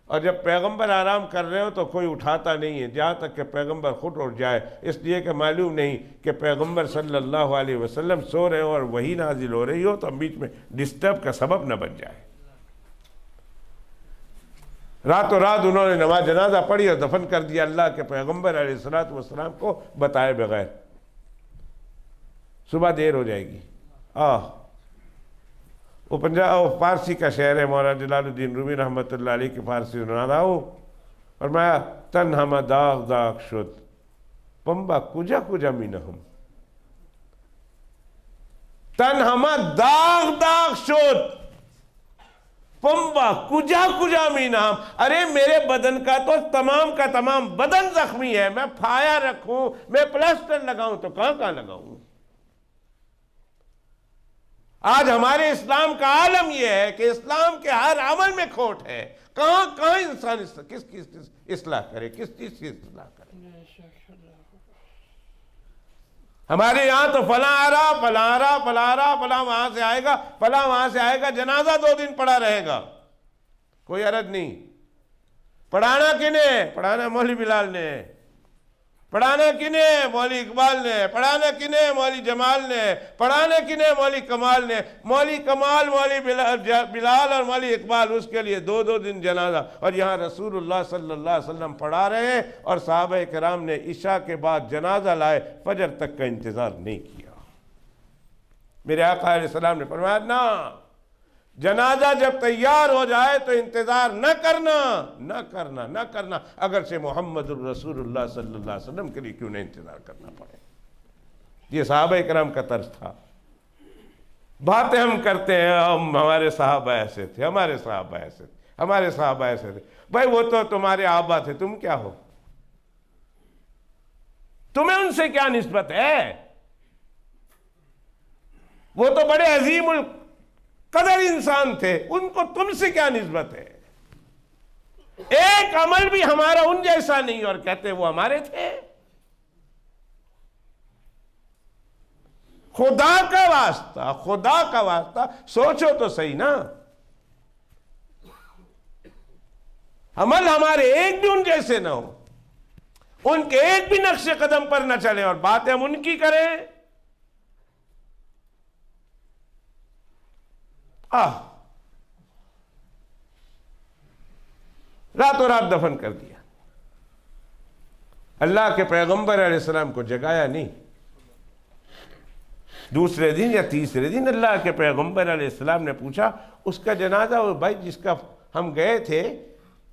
اور جب پیغمبر آرام کر رہے ہو تو کوئی اٹھاتا نہیں ہے جہاں تک کہ پیغمبر خود اٹھ جائے، اس لیے کہ معلوم نہیں کہ پیغمبر صلی اللہ علیہ وسلم سو رہے ہو اور وہی نازل ہو رہی ہو تو ہم بیچ میں ڈسٹرب کا سبب نہ بن جائے۔ راتوں رات انہوں نے نماز جنازہ پڑھی اور دفن کر دیا اللہ کے پیغمبر علیہ السلام کو بتائے بغیر۔ صبح دیر ہو جائے گی۔ وہ فارسی کا شعر ہے، مولانا جلال الدین رومی رحمت اللہ علیہ کی فارسی سنا رہا ہوں، اور میں تن ہم داغ داغ شد پمبا کجا کجا مینہم، تن ہم داغ داغ شد پمبا کجا کجا مینہم، ارے میرے بدن کا تو تمام کا تمام بدن زخمی ہے، میں پھایا رکھوں، میں پلاسٹر لگاؤں تو کہاں کہاں لگاؤں۔ آج ہمارے اسلام کا عالم یہ ہے کہ اسلام کے ہر عمل میں کھوٹ ہے، کہاں کہاں انسان کس کی اصلاح کرے، کس چیز کی اصلاح کرے۔ ہمارے یہاں تو فلاں آ رہا، فلاں آ رہا، فلاں آ رہا، فلاں وہاں سے آئے گا، فلاں وہاں سے آئے گا، جنازہ 2 دن پڑا رہے گا، کوئی عرض نہیں۔ پڑھانا کنے؟ پڑھانا مولوی بلال نے، پڑھانا کنے؟ مولوی اقبال نے، پڑھانا کنے؟ مولوی جمال نے، پڑھانا کنے؟ مولوی کمال نے۔ مولوی کمال، مولوی بلال اور مولوی اقبال، اس کے لیے 2 دن جنازہ، اور یہاں رسول اللہ صلی اللہ علیہ وسلم پڑھا رہے ہیں، اور صحابہ کرام نے عشاء کے بعد جنازہ لائے، فجر تک کا انتظار نہیں کیا۔ میرے آقا علیہ السلام نے فرمایا نا، جنازہ جب تیار ہو جائے تو انتظار نہ کرنا، نہ کرنا، نہ کرنا، اگرچہ محمد الرسول اللہ صلی اللہ علیہ وسلم کے لیے کیوں نہ انتظار کرنا پڑے۔ یہ صحابہ کرام کا طرز تھا۔ باتیں ہم کرتے ہیں، ہمارے صحابہ ایسے تھے، ہمارے صحابہ ایسے تھے، ہمارے صحابہ ایسے تھے۔ بھائی وہ تو تمہارے آبا تھے، تم کیا ہو؟ تمہیں ان سے کیا نسبت ہے؟ وہ تو بڑے عظیم قدر انسان تھے، ان کو تم سے کیا نسبت ہے؟ ایک عمل بھی ہمارا ان جیسا نہیں، اور کہتے وہ ہمارے تھے۔ خدا کا واسطہ، خدا کا واسطہ سوچو تو صحیح نا، عمل ہمارے ایک بھی ان جیسے نہ ہو، ان کے ایک بھی نقش قدم پر نہ چلے، اور باتیں ہم ان کی کریں۔ راتوں رات دفن کر دیا۔ اللہ کے پیغمبر علیہ السلام کو جگایا نہیں۔ دوسرے دن یا تیسرے دن اللہ کے پیغمبر علیہ السلام نے پوچھا، اس کا جنازہ، وہ بھائی جس کا ہم گئے تھے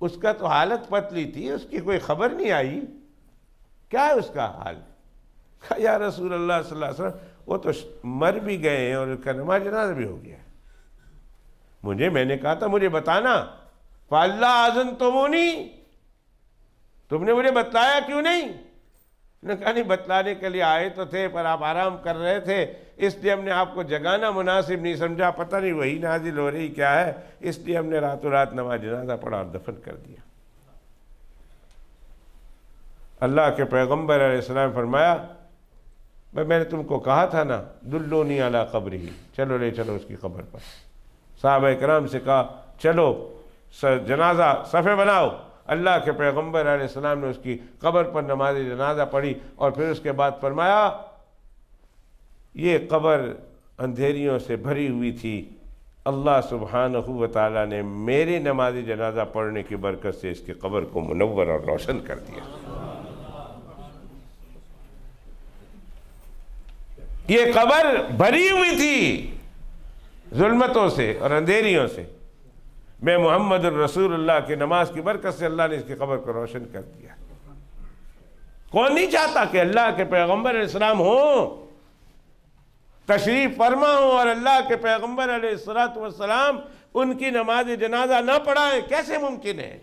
اس کا تو حالت پتلی تھی، اس کی کوئی خبر نہیں آئی، کیا ہے اس کا حال؟ کہا یا رسول اللہ صلی اللہ علیہ وسلم وہ تو مر بھی گئے ہیں اور اس کا نماز جنازہ بھی ہو گیا ہے۔ میں نے کہا تھا مجھے بتانا، فَاللَّهَ أَذَنْتُمُونِي، تم نے مجھے بتلایا کیوں نہیں؟ نے کہا نہیں، بتلانے کے لیے آئے تو تھے پر آپ آرام کر رہے تھے، اس لیے ہم نے آپ کو جگانا مناسب نہیں سمجھا، پتہ نہیں وہی نازل ہو رہی کیا ہے، اس لیے ہم نے راتوں رات نماز جنازہ پڑھا اور دفن کر دیا۔ اللہ کے پیغمبر علیہ السلام فرمایا بھائی میں نے تم کو کہا تھا نا دلونی علی قبرہ، چلو لے چلو اس کی قبر پر۔ صحابہ کرام سے کہا چلو جنازہ صفے بناؤ۔ اللہ کے پیغمبر علیہ السلام نے اس کی قبر پر نماز جنازہ پڑھی، اور پھر اس کے بعد فرمایا یہ قبر اندھیریوں سے بھری ہوئی تھی، اللہ سبحانہ و تعالیٰ نے میری نماز جنازہ پڑھنے کی برکت سے اس کی قبر کو منور اور روشن کر دیا۔ یہ قبر بھری ہوئی تھی ظلمتوں سے اور اندھیریوں سے، میں محمد الرسول اللہ کی نماز کی برکت سے اللہ نے اس کی قبر کو روشن کر دیا۔ کون نہیں چاہتا کہ اللہ کے پیغمبر علیہ السلام ہوں، تشریف فرما ہوں، اور اللہ کے پیغمبر علیہ السلام ان کی نماز جنازہ نہ پڑھائیں؟ کیسے ممکن ہے؟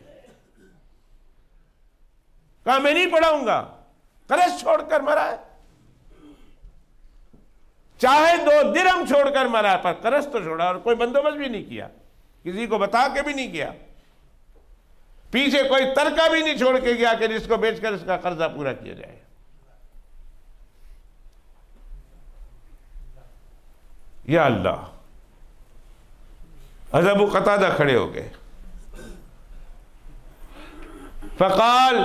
کہا میں نہیں پڑھاؤں گا، قرض چھوڑ کر مرا ہے، چاہے 2 درہم چھوڑ کر مرا، پر قرض تو چھوڑا، اور کوئی بندوبست بھی نہیں کیا، کسی کو بتا کے بھی نہیں کیا، پیچھے کوئی ترکہ بھی نہیں چھوڑ کے گیا کہ جس کو بیچ کر اس کا قرضہ پورا کیا جائے۔ یا اللہ! حضرت ابو قتادہ کھڑے ہو گئے، فقال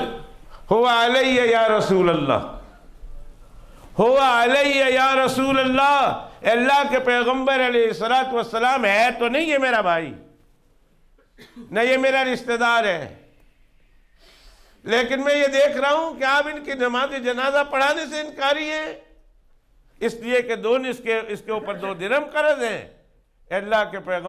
هو علی یا رسول اللہ، هو علی یا رسول اللہ، اللہ کے پیغمبر علیہ السلام ہے تو نہیں یہ میرا بھائی، نہ یہ میرا رشتہ دار ہے، لیکن میں یہ دیکھ رہا ہوں کہ آپ ان کی نماز جنازہ پڑھانے سے انکاری ہیں، اس لیے کہ اس کے اوپر 2 درہم قرض ہیں۔ اللہ کے پیغمبر